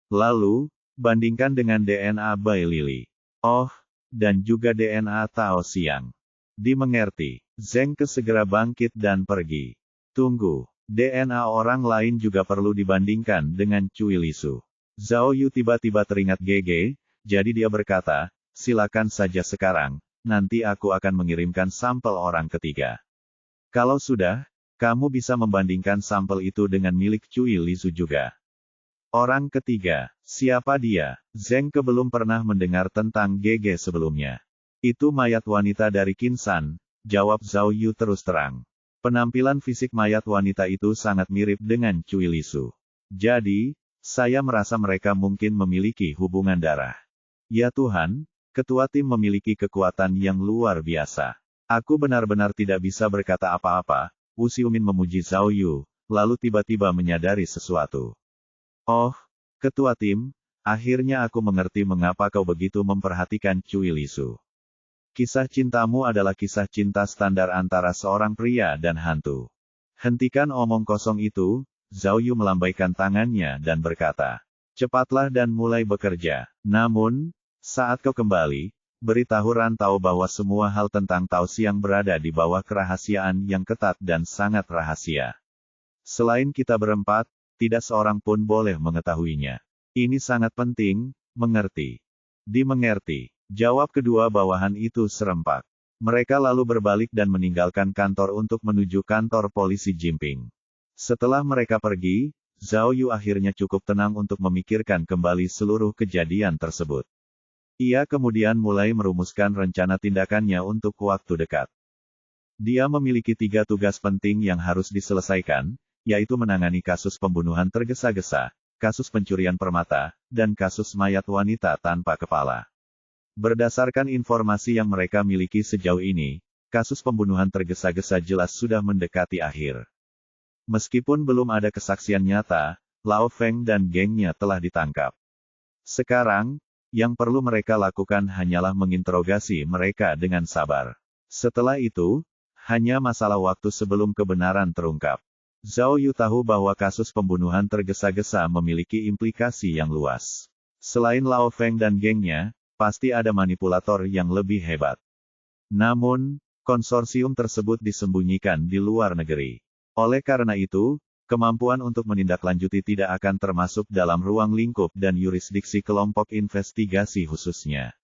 Lalu, bandingkan dengan DNA Bai Lili. Oh, dan juga DNA Tao Xiang. Dimengerti. Zeng segera bangkit dan pergi. Tunggu, DNA orang lain juga perlu dibandingkan dengan Cui Lisu. Zhao Yu tiba-tiba teringat GG, jadi dia berkata, silakan saja sekarang, nanti aku akan mengirimkan sampel orang ketiga. Kalau sudah, kamu bisa membandingkan sampel itu dengan milik Cui Lisu juga. Orang ketiga, siapa dia? Zeng belum pernah mendengar tentang GG sebelumnya. Itu mayat wanita dari Kinsan, jawab Zhao Yu terus terang. Penampilan fisik mayat wanita itu sangat mirip dengan Cui Lisu. Jadi, saya merasa mereka mungkin memiliki hubungan darah. Ya Tuhan, ketua tim memiliki kekuatan yang luar biasa. Aku benar-benar tidak bisa berkata apa-apa. Wu Xiumin memuji Zhao Yu, lalu tiba-tiba menyadari sesuatu. Oh, ketua tim, akhirnya aku mengerti mengapa kau begitu memperhatikan Cui Lisu. Kisah cintamu adalah kisah cinta standar antara seorang pria dan hantu. Hentikan omong kosong itu, Zhao Yu melambaikan tangannya dan berkata, cepatlah dan mulai bekerja. Namun, saat kau kembali, beritahu Rantau bahwa semua hal tentang Tao Xiang berada di bawah kerahasiaan yang ketat dan sangat rahasia. Selain kita berempat, tidak seorang pun boleh mengetahuinya. Ini sangat penting, mengerti? Dimengerti, jawab kedua bawahan itu serempak. Mereka lalu berbalik dan meninggalkan kantor untuk menuju kantor polisi Jimping. Setelah mereka pergi, Zhao Yu akhirnya cukup tenang untuk memikirkan kembali seluruh kejadian tersebut. Ia kemudian mulai merumuskan rencana tindakannya untuk waktu dekat. Dia memiliki 3 tugas penting yang harus diselesaikan, yaitu menangani kasus pembunuhan tergesa-gesa, kasus pencurian permata, dan kasus mayat wanita tanpa kepala. Berdasarkan informasi yang mereka miliki sejauh ini, kasus pembunuhan tergesa-gesa jelas sudah mendekati akhir. Meskipun belum ada kesaksian nyata, Lao Feng dan gengnya telah ditangkap. Sekarang, yang perlu mereka lakukan hanyalah menginterogasi mereka dengan sabar. Setelah itu, hanya masalah waktu sebelum kebenaran terungkap. Zhao Yu tahu bahwa kasus pembunuhan tergesa-gesa memiliki implikasi yang luas. Selain Lao Feng dan gengnya, pasti ada manipulator yang lebih hebat. Namun, konsorsium tersebut disembunyikan di luar negeri. Oleh karena itu, kemampuan untuk menindaklanjuti tidak akan termasuk dalam ruang lingkup dan yurisdiksi kelompok investigasi khususnya.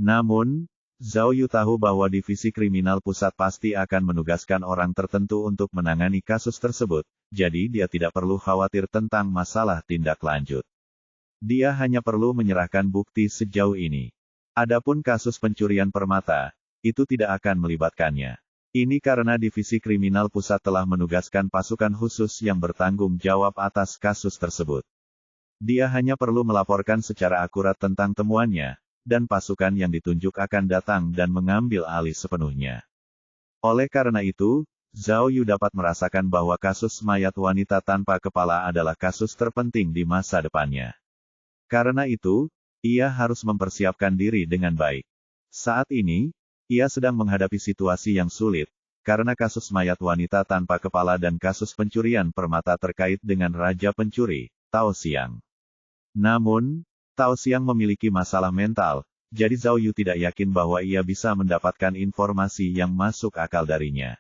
Namun, Zhao Yu tahu bahwa divisi kriminal pusat pasti akan menugaskan orang tertentu untuk menangani kasus tersebut, jadi dia tidak perlu khawatir tentang masalah tindak lanjut. Dia hanya perlu menyerahkan bukti sejauh ini. Adapun kasus pencurian permata, itu tidak akan melibatkannya. Ini karena divisi kriminal pusat telah menugaskan pasukan khusus yang bertanggung jawab atas kasus tersebut. Dia hanya perlu melaporkan secara akurat tentang temuannya, dan pasukan yang ditunjuk akan datang dan mengambil alih sepenuhnya. Oleh karena itu, Zhao Yu dapat merasakan bahwa kasus mayat wanita tanpa kepala adalah kasus terpenting di masa depannya. Karena itu, ia harus mempersiapkan diri dengan baik. Saat ini, ia sedang menghadapi situasi yang sulit, karena kasus mayat wanita tanpa kepala dan kasus pencurian permata terkait dengan Raja Pencuri, Tao Xiang. Namun, Tao Xiang memiliki masalah mental, jadi Zhao Yu tidak yakin bahwa ia bisa mendapatkan informasi yang masuk akal darinya.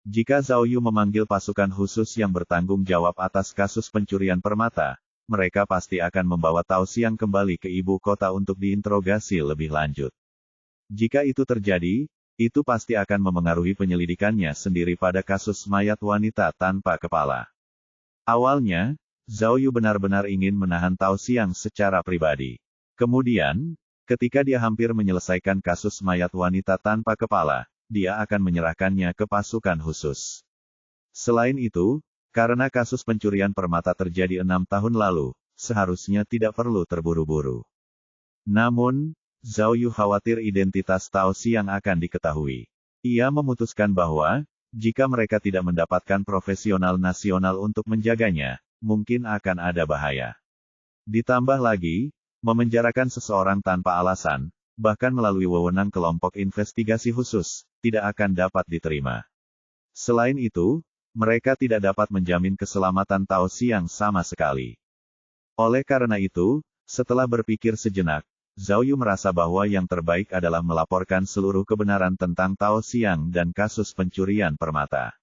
Jika Zhao Yu memanggil pasukan khusus yang bertanggung jawab atas kasus pencurian permata, mereka pasti akan membawa Tao Xiang kembali ke ibu kota untuk diinterogasi lebih lanjut. Jika itu terjadi, itu pasti akan memengaruhi penyelidikannya sendiri pada kasus mayat wanita tanpa kepala. Awalnya, Zhao Yu benar-benar ingin menahan Tao Xiang secara pribadi. Kemudian, ketika dia hampir menyelesaikan kasus mayat wanita tanpa kepala, dia akan menyerahkannya ke pasukan khusus. Selain itu, karena kasus pencurian permata terjadi 6 tahun lalu, seharusnya tidak perlu terburu-buru. Namun, Zhao Yu khawatir identitas Tao Xiang akan diketahui. Ia memutuskan bahwa, jika mereka tidak mendapatkan profesional nasional untuk menjaganya, mungkin akan ada bahaya. Ditambah lagi, memenjarakan seseorang tanpa alasan, bahkan melalui wewenang kelompok investigasi khusus, tidak akan dapat diterima. Selain itu, mereka tidak dapat menjamin keselamatan Tao Xiang sama sekali. Oleh karena itu, setelah berpikir sejenak, Zhao Yu merasa bahwa yang terbaik adalah melaporkan seluruh kebenaran tentang Tao Xiang dan kasus pencurian permata.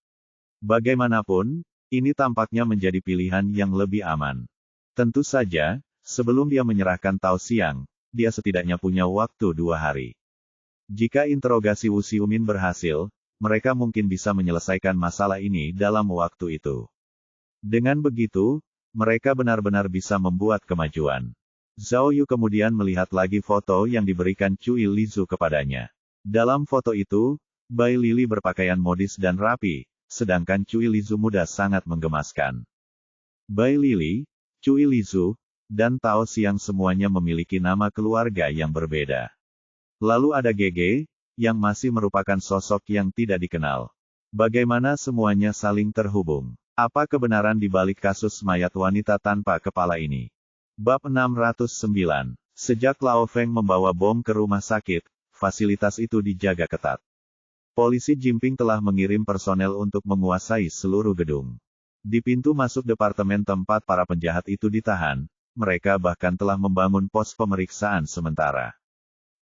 Bagaimanapun, ini tampaknya menjadi pilihan yang lebih aman. Tentu saja, sebelum dia menyerahkan Tao Xiang, dia setidaknya punya waktu 2 hari. Jika interogasi Wu Xiumin berhasil, mereka mungkin bisa menyelesaikan masalah ini dalam waktu itu. Dengan begitu, mereka benar-benar bisa membuat kemajuan. Zhao Yu kemudian melihat lagi foto yang diberikan Cui Lizu kepadanya. Dalam foto itu, Bai Lili berpakaian modis dan rapi, sedangkan Cui Lizu muda sangat menggemaskan. Bai Lili, Cui Lizu, dan Tao Xiang semuanya memiliki nama keluarga yang berbeda. Lalu ada Gege, yang masih merupakan sosok yang tidak dikenal. Bagaimana semuanya saling terhubung? Apa kebenaran di balik kasus mayat wanita tanpa kepala ini? Bab 609. Sejak Lao Feng membawa bom ke rumah sakit, fasilitas itu dijaga ketat. Polisi Jimping telah mengirim personel untuk menguasai seluruh gedung. Di pintu masuk departemen tempat para penjahat itu ditahan, mereka bahkan telah membangun pos pemeriksaan sementara.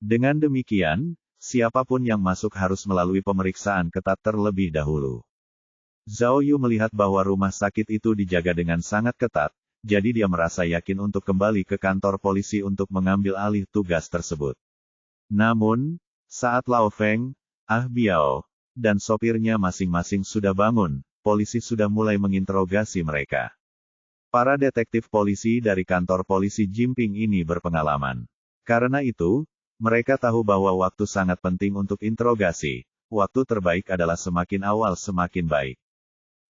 Dengan demikian, siapapun yang masuk harus melalui pemeriksaan ketat terlebih dahulu. Zhao Yu melihat bahwa rumah sakit itu dijaga dengan sangat ketat, jadi dia merasa yakin untuk kembali ke kantor polisi untuk mengambil alih tugas tersebut. Namun, saat Lao Feng, Ah Biao, dan sopirnya masing-masing sudah bangun, polisi sudah mulai menginterogasi mereka. Para detektif polisi dari kantor polisi Jimping ini berpengalaman. Karena itu, mereka tahu bahwa waktu sangat penting untuk interogasi, waktu terbaik adalah semakin awal semakin baik.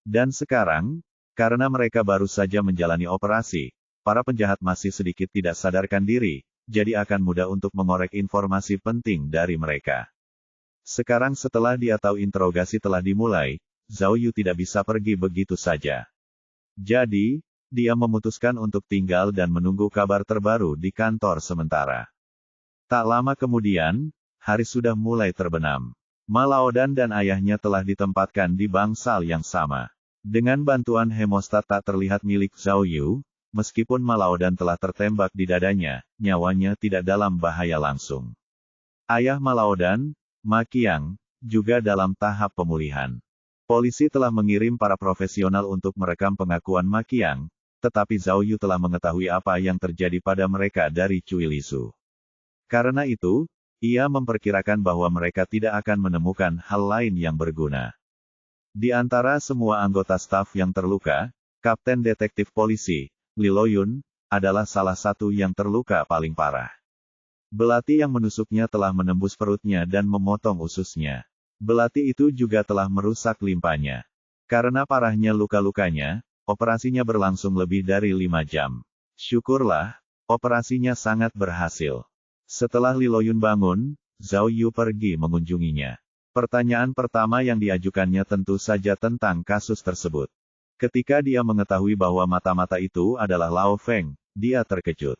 Dan sekarang, karena mereka baru saja menjalani operasi, para penjahat masih sedikit tidak sadarkan diri, jadi akan mudah untuk mengorek informasi penting dari mereka. Sekarang setelah dia tahu interogasi telah dimulai, Zhao Yu tidak bisa pergi begitu saja. Jadi, dia memutuskan untuk tinggal dan menunggu kabar terbaru di kantor sementara. Tak lama kemudian, hari sudah mulai terbenam. Ma Laodan dan ayahnya telah ditempatkan di bangsal yang sama. Dengan bantuan hemostat tak terlihat milik Zhao Yu, meskipun Ma Laodan telah tertembak di dadanya, nyawanya tidak dalam bahaya langsung. Ayah Ma Laodan, Ma Qiang, juga dalam tahap pemulihan. Polisi telah mengirim para profesional untuk merekam pengakuan Ma Qiang, tetapi Zhao Yu telah mengetahui apa yang terjadi pada mereka dari Cui Lisu. Karena itu, ia memperkirakan bahwa mereka tidak akan menemukan hal lain yang berguna. Di antara semua anggota staf yang terluka, Kapten Detektif Polisi, Li Loyun, adalah salah satu yang terluka paling parah. Belati yang menusuknya telah menembus perutnya dan memotong ususnya. Belati itu juga telah merusak limpanya. Karena parahnya luka-lukanya, operasinya berlangsung lebih dari 5 jam. Syukurlah, operasinya sangat berhasil. Setelah Li Loyun bangun, Zhao Yu pergi mengunjunginya. Pertanyaan pertama yang diajukannya tentu saja tentang kasus tersebut. Ketika dia mengetahui bahwa mata-mata itu adalah Lao Feng, dia terkejut.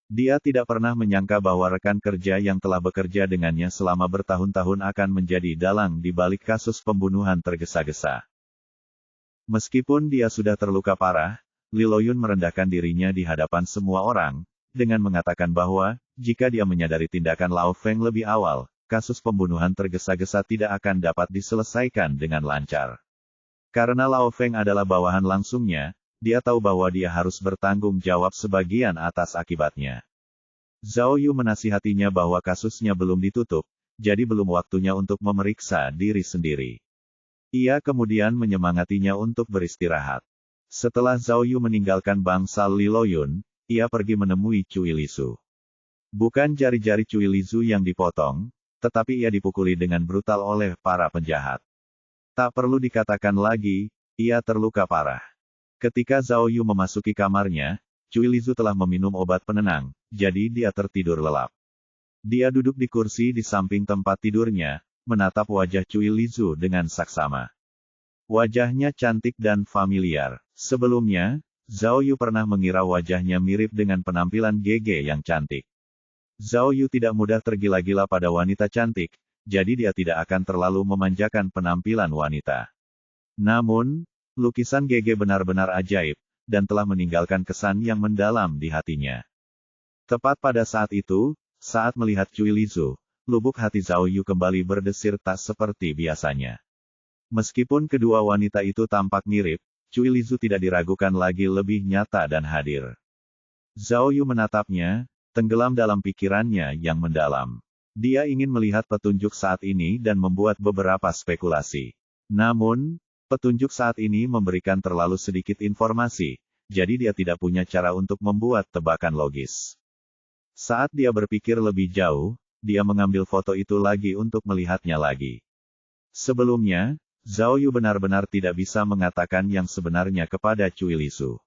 Dia tidak pernah menyangka bahwa rekan kerja yang telah bekerja dengannya selama bertahun-tahun akan menjadi dalang di balik kasus pembunuhan tergesa-gesa. Meskipun dia sudah terluka parah, Li Loyun merendahkan dirinya di hadapan semua orang, dengan mengatakan bahwa, jika dia menyadari tindakan Lao Feng lebih awal, kasus pembunuhan tergesa-gesa tidak akan dapat diselesaikan dengan lancar. Karena Lao Feng adalah bawahan langsungnya, dia tahu bahwa dia harus bertanggung jawab sebagian atas akibatnya. Zhao Yu menasihatinya bahwa kasusnya belum ditutup, jadi belum waktunya untuk memeriksa diri sendiri. Ia kemudian menyemangatinya untuk beristirahat. Setelah Zhao Yu meninggalkan bangsal Li Loyun, ia pergi menemui Cui Lisu. Bukan jari-jari Cui Lisu yang dipotong, tetapi ia dipukuli dengan brutal oleh para penjahat. Tak perlu dikatakan lagi, ia terluka parah. Ketika Zhao Yu memasuki kamarnya, Cui Lisu telah meminum obat penenang, jadi dia tertidur lelap. Dia duduk di kursi di samping tempat tidurnya, menatap wajah Cui Lisu dengan saksama. Wajahnya cantik dan familiar. Sebelumnya, Zhao Yu pernah mengira wajahnya mirip dengan penampilan Gege yang cantik. Zhao Yu tidak mudah tergila-gila pada wanita cantik, jadi dia tidak akan terlalu memanjakan penampilan wanita. Namun, lukisan Gege benar-benar ajaib, dan telah meninggalkan kesan yang mendalam di hatinya. Tepat pada saat itu, saat melihat Cui Lisu, lubuk hati Zhao Yu kembali berdesir tak seperti biasanya. Meskipun kedua wanita itu tampak mirip, Cui Lisu tidak diragukan lagi lebih nyata dan hadir. Zhao Yu menatapnya, tenggelam dalam pikirannya yang mendalam. Dia ingin melihat petunjuk saat ini dan membuat beberapa spekulasi. Namun, petunjuk saat ini memberikan terlalu sedikit informasi, jadi dia tidak punya cara untuk membuat tebakan logis. Saat dia berpikir lebih jauh, dia mengambil foto itu lagi untuk melihatnya lagi. Sebelumnya, Zhao Yu benar-benar tidak bisa mengatakan yang sebenarnya kepada Cui Lisu.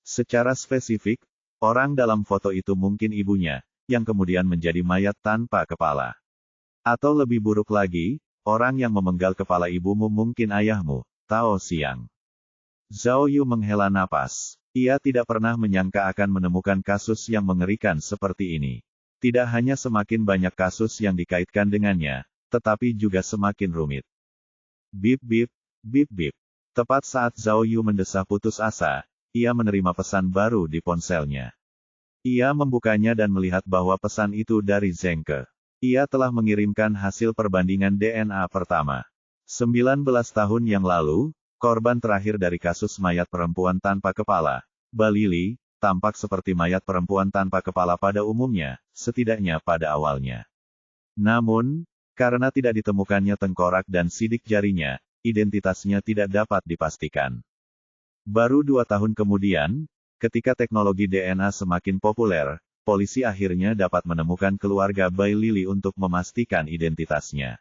Secara spesifik, orang dalam foto itu mungkin ibunya, yang kemudian menjadi mayat tanpa kepala. Atau lebih buruk lagi, orang yang memenggal kepala ibumu mungkin ayahmu, Tao Xiang. Zhao Yu menghela napas. Ia tidak pernah menyangka akan menemukan kasus yang mengerikan seperti ini. Tidak hanya semakin banyak kasus yang dikaitkan dengannya, tetapi juga semakin rumit. Bip bip, bip bip. Tepat saat Zhao Yu mendesah putus asa, ia menerima pesan baru di ponselnya. Ia membukanya dan melihat bahwa pesan itu dari Zhengke. Ia telah mengirimkan hasil perbandingan DNA pertama. 19 tahun yang lalu, korban terakhir dari kasus mayat perempuan tanpa kepala, Balili, tampak seperti mayat perempuan tanpa kepala pada umumnya, setidaknya pada awalnya. Namun, karena tidak ditemukannya tengkorak dan sidik jarinya, identitasnya tidak dapat dipastikan. Baru 2 tahun kemudian, ketika teknologi DNA semakin populer, polisi akhirnya dapat menemukan keluarga Bai Lili untuk memastikan identitasnya.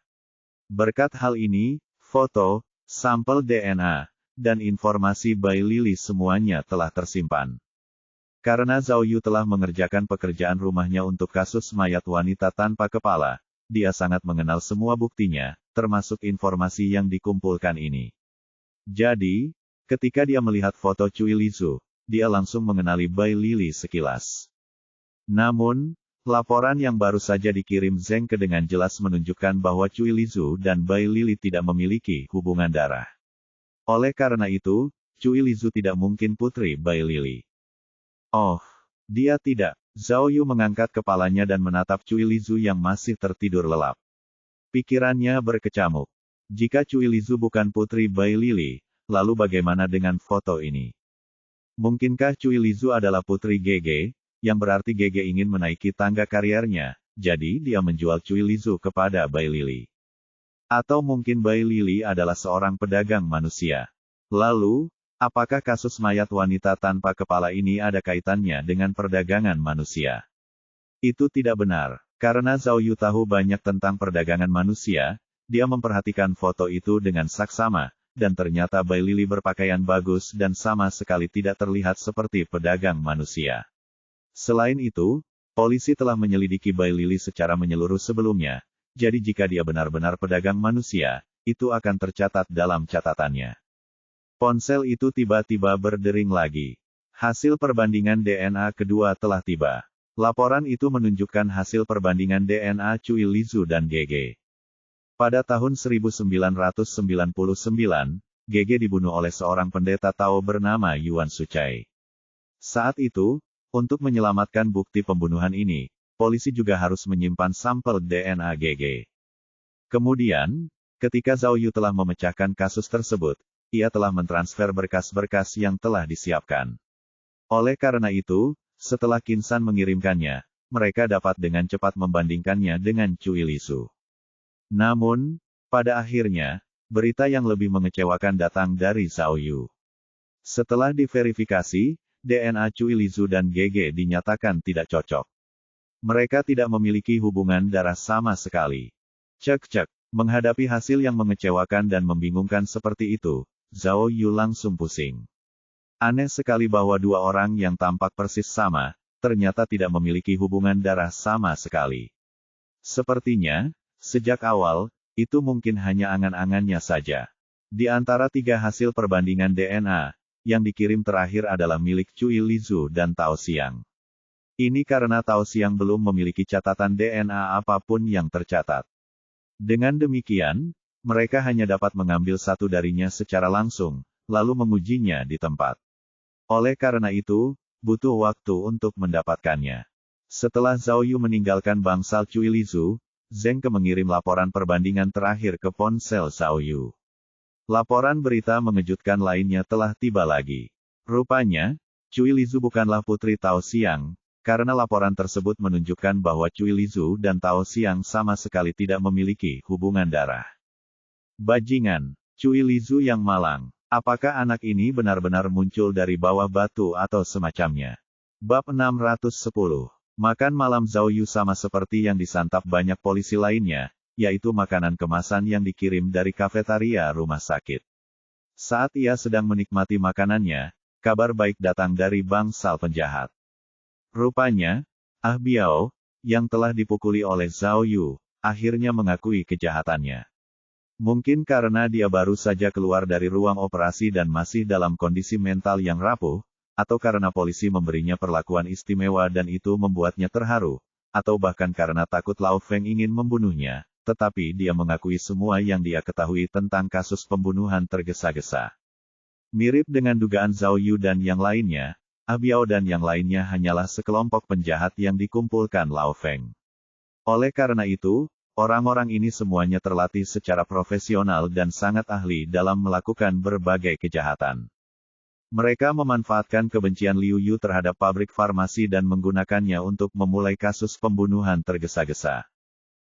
Berkat hal ini, foto, sampel DNA, dan informasi Bai Lili semuanya telah tersimpan. Karena Zhao Yu telah mengerjakan pekerjaan rumahnya untuk kasus mayat wanita tanpa kepala, dia sangat mengenal semua buktinya, termasuk informasi yang dikumpulkan ini. Jadi, ketika dia melihat foto Cui Lisu, dia langsung mengenali Bai Lili sekilas. Namun, laporan yang baru saja dikirim Zhengke dengan jelas menunjukkan bahwa Cui Lizu dan Bai Lili tidak memiliki hubungan darah. Oleh karena itu, Cui Lizu tidak mungkin putri Bai Lili. Oh, dia tidak. Zhao Yu mengangkat kepalanya dan menatap Cui Lizu yang masih tertidur lelap. Pikirannya berkecamuk. Jika Cui Lizu bukan putri Bai Lili, lalu bagaimana dengan foto ini? Mungkinkah Cui Lizu adalah putri Gege, yang berarti Gege ingin menaiki tangga kariernya, jadi dia menjual Cui Lizu kepada Bai Lili? Atau mungkin Bai Lili adalah seorang pedagang manusia? Lalu, apakah kasus mayat wanita tanpa kepala ini ada kaitannya dengan perdagangan manusia? Itu tidak benar, karena Zhao Yu tahu banyak tentang perdagangan manusia, dia memperhatikan foto itu dengan saksama, dan ternyata Bai Lili berpakaian bagus dan sama sekali tidak terlihat seperti pedagang manusia. Selain itu, polisi telah menyelidiki Bai Lili secara menyeluruh sebelumnya, jadi jika dia benar-benar pedagang manusia, itu akan tercatat dalam catatannya. Ponsel itu tiba-tiba berdering lagi. Hasil perbandingan DNA kedua telah tiba. Laporan itu menunjukkan hasil perbandingan DNA Cui Lizu dan Gege. Pada tahun 1999, Gege dibunuh oleh seorang pendeta Tao bernama Yuan Sucai. Saat itu, untuk menyelamatkan bukti pembunuhan ini, polisi juga harus menyimpan sampel DNA Gege. Kemudian, ketika Zhao Yu telah memecahkan kasus tersebut, ia telah mentransfer berkas-berkas yang telah disiapkan. Oleh karena itu, setelah Kinsan mengirimkannya, mereka dapat dengan cepat membandingkannya dengan Cui Lizu. Namun, pada akhirnya, berita yang lebih mengecewakan datang dari Zhao Yu. Setelah diverifikasi, DNA Cui Lizu dan Gege dinyatakan tidak cocok. Mereka tidak memiliki hubungan darah sama sekali. Cek-cek, menghadapi hasil yang mengecewakan dan membingungkan seperti itu, Zhao Yu langsung pusing. Aneh sekali bahwa dua orang yang tampak persis sama, ternyata tidak memiliki hubungan darah sama sekali. Sepertinya, sejak awal, itu mungkin hanya angan-angannya saja. Di antara tiga hasil perbandingan DNA, yang dikirim terakhir adalah milik Cui Lizu dan Tao Xiang. Ini karena Tao Xiang belum memiliki catatan DNA apapun yang tercatat. Dengan demikian, mereka hanya dapat mengambil satu darinya secara langsung, lalu mengujinya di tempat. Oleh karena itu, butuh waktu untuk mendapatkannya. Setelah Zhao Yu meninggalkan bangsal Cui Lizu, Zhengke mengirim laporan perbandingan terakhir ke ponsel Zhao Yu. Laporan berita mengejutkan lainnya telah tiba lagi. Rupanya, Cui Lizu bukanlah putri Tao Xiang, karena laporan tersebut menunjukkan bahwa Cui Lizu dan Tao Xiang sama sekali tidak memiliki hubungan darah. Bajingan, Cui Lizu yang malang. Apakah anak ini benar-benar muncul dari bawah batu atau semacamnya? Bab 610. Makan malam Zhao Yu sama seperti yang disantap banyak polisi lainnya, yaitu makanan kemasan yang dikirim dari kafetaria rumah sakit. Saat ia sedang menikmati makanannya, kabar baik datang dari bangsal penjahat. Rupanya, Ah Biao, yang telah dipukuli oleh Zhao Yu, akhirnya mengakui kejahatannya. Mungkin karena dia baru saja keluar dari ruang operasi dan masih dalam kondisi mental yang rapuh, atau karena polisi memberinya perlakuan istimewa dan itu membuatnya terharu, atau bahkan karena takut Lao Feng ingin membunuhnya, tetapi dia mengakui semua yang dia ketahui tentang kasus pembunuhan tergesa-gesa. Mirip dengan dugaan Zhao Yu dan yang lainnya, Ah Biao dan yang lainnya hanyalah sekelompok penjahat yang dikumpulkan Lao Feng. Oleh karena itu, orang-orang ini semuanya terlatih secara profesional dan sangat ahli dalam melakukan berbagai kejahatan. Mereka memanfaatkan kebencian Liu Yu terhadap pabrik farmasi dan menggunakannya untuk memulai kasus pembunuhan tergesa-gesa.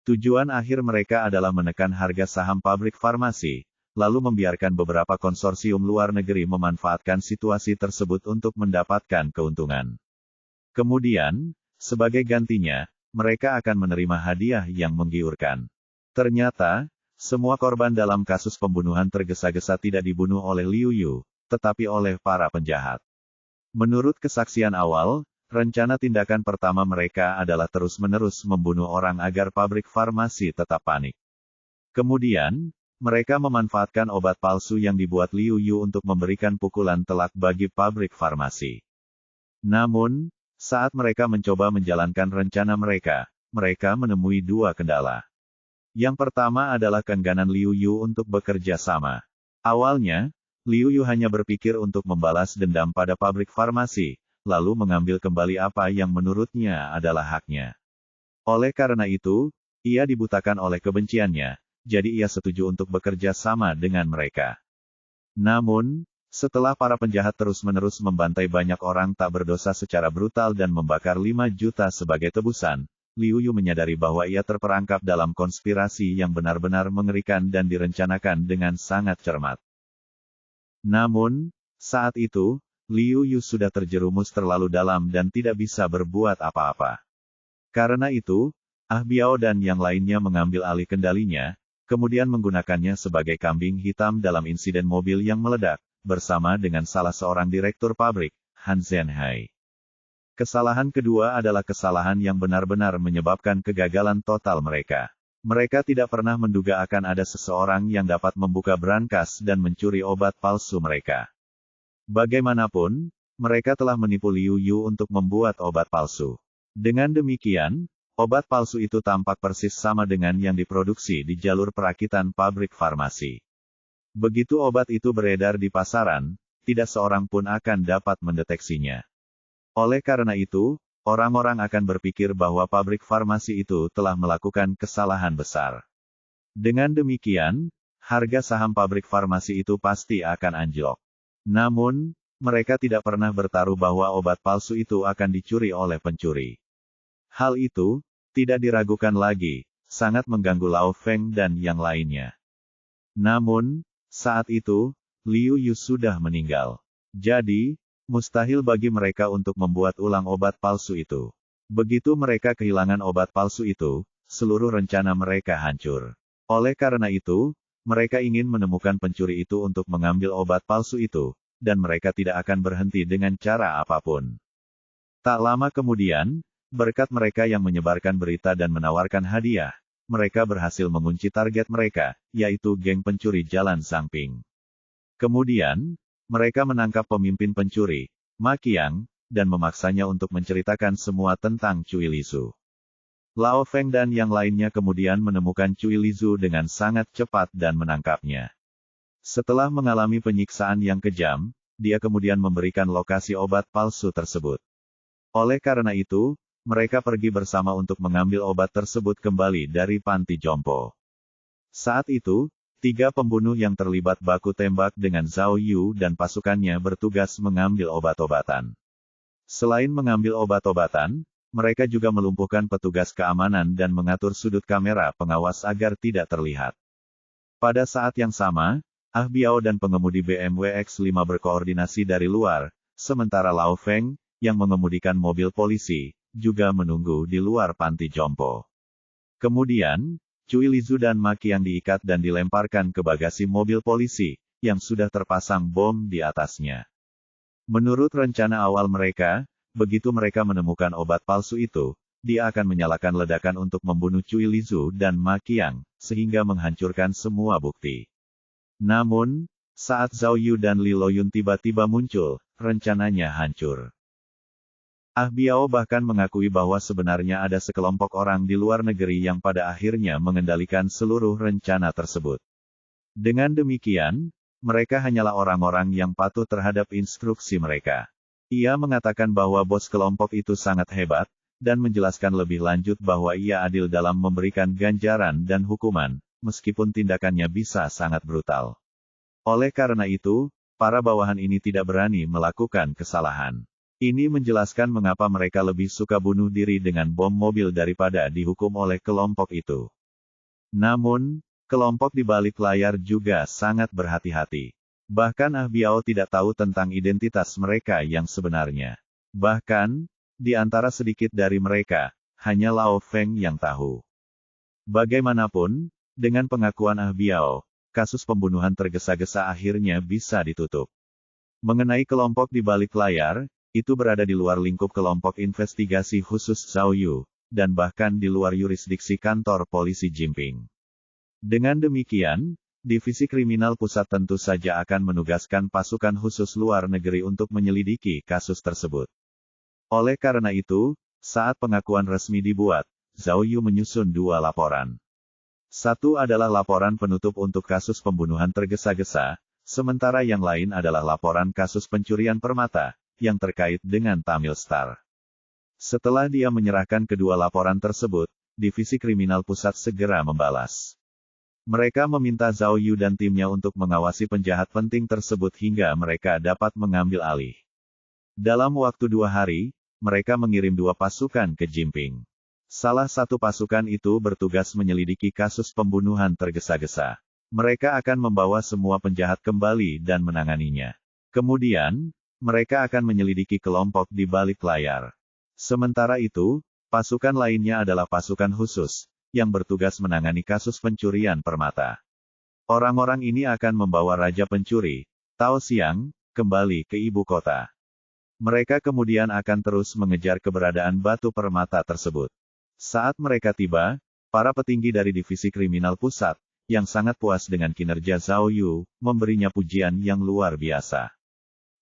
Tujuan akhir mereka adalah menekan harga saham pabrik farmasi, lalu membiarkan beberapa konsorsium luar negeri memanfaatkan situasi tersebut untuk mendapatkan keuntungan. Kemudian, sebagai gantinya, mereka akan menerima hadiah yang menggiurkan. Ternyata, semua korban dalam kasus pembunuhan tergesa-gesa tidak dibunuh oleh Liu Yu, tetapi oleh para penjahat. Menurut kesaksian awal, rencana tindakan pertama mereka adalah terus-menerus membunuh orang agar pabrik farmasi tetap panik. Kemudian, mereka memanfaatkan obat palsu yang dibuat Liu Yu untuk memberikan pukulan telak bagi pabrik farmasi. Namun, saat mereka mencoba menjalankan rencana mereka, mereka menemui dua kendala. Yang pertama adalah keengganan Liu Yu untuk bekerja sama. Awalnya, Liu Yu hanya berpikir untuk membalas dendam pada pabrik farmasi, lalu mengambil kembali apa yang menurutnya adalah haknya. Oleh karena itu, ia dibutakan oleh kebenciannya, jadi ia setuju untuk bekerja sama dengan mereka. Namun, setelah para penjahat terus-menerus membantai banyak orang tak berdosa secara brutal dan membakar 5 juta sebagai tebusan, Liu Yu menyadari bahwa ia terperangkap dalam konspirasi yang benar-benar mengerikan dan direncanakan dengan sangat cermat. Namun, saat itu, Liu Yu sudah terjerumus terlalu dalam dan tidak bisa berbuat apa-apa. Karena itu, Ah Biao dan yang lainnya mengambil alih kendalinya, kemudian menggunakannya sebagai kambing hitam dalam insiden mobil yang meledak, bersama dengan salah seorang direktur pabrik, Han Zhenhai. Kesalahan kedua adalah kesalahan yang benar-benar menyebabkan kegagalan total mereka. Mereka tidak pernah menduga akan ada seseorang yang dapat membuka brankas dan mencuri obat palsu mereka. Bagaimanapun, mereka telah menipu Liu Yu untuk membuat obat palsu. Dengan demikian, obat palsu itu tampak persis sama dengan yang diproduksi di jalur perakitan pabrik farmasi. Begitu obat itu beredar di pasaran, tidak seorang pun akan dapat mendeteksinya. Oleh karena itu, orang-orang akan berpikir bahwa pabrik farmasi itu telah melakukan kesalahan besar. Dengan demikian, harga saham pabrik farmasi itu pasti akan anjlok. Namun, mereka tidak pernah bertaruh bahwa obat palsu itu akan dicuri oleh pencuri. Hal itu, tidak diragukan lagi, sangat mengganggu Lao Feng dan yang lainnya. Namun, saat itu, Liu Yu sudah meninggal. Jadi, mustahil bagi mereka untuk membuat ulang obat palsu itu. Begitu mereka kehilangan obat palsu itu, seluruh rencana mereka hancur. Oleh karena itu, mereka ingin menemukan pencuri itu untuk mengambil obat palsu itu, dan mereka tidak akan berhenti dengan cara apapun. Tak lama kemudian, berkat mereka yang menyebarkan berita dan menawarkan hadiah, mereka berhasil mengunci target mereka, yaitu geng pencuri jalan Zhangping. Kemudian, mereka menangkap pemimpin pencuri, Ma Qiang, dan memaksanya untuk menceritakan semua tentang Cui Lizu. Lao Feng dan yang lainnya kemudian menemukan Cui Lizu dengan sangat cepat dan menangkapnya. Setelah mengalami penyiksaan yang kejam, dia kemudian memberikan lokasi obat palsu tersebut. Oleh karena itu, mereka pergi bersama untuk mengambil obat tersebut kembali dari panti jompo. Saat itu, 3 pembunuh yang terlibat baku tembak dengan Zhao Yu dan pasukannya bertugas mengambil obat-obatan. Selain mengambil obat-obatan, mereka juga melumpuhkan petugas keamanan dan mengatur sudut kamera pengawas agar tidak terlihat. Pada saat yang sama, Ah Biao dan pengemudi BMW X5 berkoordinasi dari luar, sementara Lao Feng, yang mengemudikan mobil polisi, juga menunggu di luar panti jompo. Kemudian, Cui Lizu dan Ma Qiang diikat dan dilemparkan ke bagasi mobil polisi, yang sudah terpasang bom di atasnya. Menurut rencana awal mereka, begitu mereka menemukan obat palsu itu, dia akan menyalakan ledakan untuk membunuh Cui Lizu dan Ma Qiang, sehingga menghancurkan semua bukti. Namun, saat Zhao Yu dan Li Loyun tiba-tiba muncul, rencananya hancur. Ah Biao bahkan mengakui bahwa sebenarnya ada sekelompok orang di luar negeri yang pada akhirnya mengendalikan seluruh rencana tersebut. Dengan demikian, mereka hanyalah orang-orang yang patuh terhadap instruksi mereka. Ia mengatakan bahwa bos kelompok itu sangat hebat, dan menjelaskan lebih lanjut bahwa ia adil dalam memberikan ganjaran dan hukuman, meskipun tindakannya bisa sangat brutal. Oleh karena itu, para bawahan ini tidak berani melakukan kesalahan. Ini menjelaskan mengapa mereka lebih suka bunuh diri dengan bom mobil daripada dihukum oleh kelompok itu. Namun, kelompok di balik layar juga sangat berhati-hati. Bahkan Ah Biao tidak tahu tentang identitas mereka yang sebenarnya. Bahkan, di antara sedikit dari mereka, hanya Lao Feng yang tahu. Bagaimanapun, dengan pengakuan Ah Biao, kasus pembunuhan tergesa-gesa akhirnya bisa ditutup. Mengenai kelompok di balik layar, itu berada di luar lingkup kelompok investigasi khusus Zhao Yu, dan bahkan di luar yurisdiksi kantor polisi Jinping. Dengan demikian, Divisi Kriminal Pusat tentu saja akan menugaskan pasukan khusus luar negeri untuk menyelidiki kasus tersebut. Oleh karena itu, saat pengakuan resmi dibuat, Zhao Yu menyusun 2 laporan. Satu adalah laporan penutup untuk kasus pembunuhan tergesa-gesa, sementara yang lain adalah laporan kasus pencurian permata, yang terkait dengan Tamil Star. Setelah dia menyerahkan kedua laporan tersebut, Divisi Kriminal Pusat segera membalas. Mereka meminta Zhao Yu dan timnya untuk mengawasi penjahat penting tersebut hingga mereka dapat mengambil alih. Dalam waktu 2 hari, mereka mengirim 2 pasukan ke Jinping. Salah satu pasukan itu bertugas menyelidiki kasus pembunuhan tergesa-gesa. Mereka akan membawa semua penjahat kembali dan menanganinya. Kemudian, mereka akan menyelidiki kelompok di balik layar. Sementara itu, pasukan lainnya adalah pasukan khusus, yang bertugas menangani kasus pencurian permata. Orang-orang ini akan membawa Raja Pencuri, Tao Xiang, kembali ke ibu kota. Mereka kemudian akan terus mengejar keberadaan batu permata tersebut. Saat mereka tiba, para petinggi dari Divisi Kriminal Pusat, yang sangat puas dengan kinerja Zhao Yu, memberinya pujian yang luar biasa.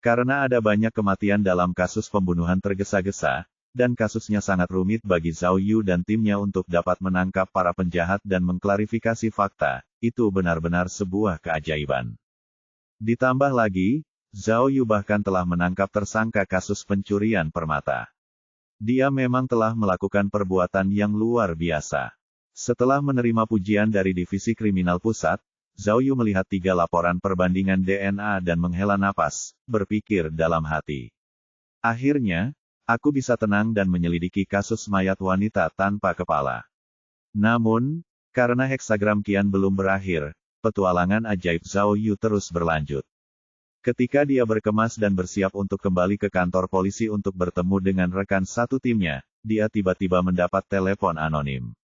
Karena ada banyak kematian dalam kasus pembunuhan tergesa-gesa, dan kasusnya sangat rumit bagi Zhao Yu dan timnya untuk dapat menangkap para penjahat dan mengklarifikasi fakta, itu benar-benar sebuah keajaiban. Ditambah lagi, Zhao Yu bahkan telah menangkap tersangka kasus pencurian permata. Dia memang telah melakukan perbuatan yang luar biasa. Setelah menerima pujian dari Divisi Kriminal Pusat, Zhao Yu melihat 3 laporan perbandingan DNA dan menghela napas, berpikir dalam hati. Akhirnya, aku bisa tenang dan menyelidiki kasus mayat wanita tanpa kepala. Namun, karena heksagram kian belum berakhir, petualangan ajaib Zhao Yu terus berlanjut. Ketika dia berkemas dan bersiap untuk kembali ke kantor polisi untuk bertemu dengan rekan satu timnya, dia tiba-tiba mendapat telepon anonim.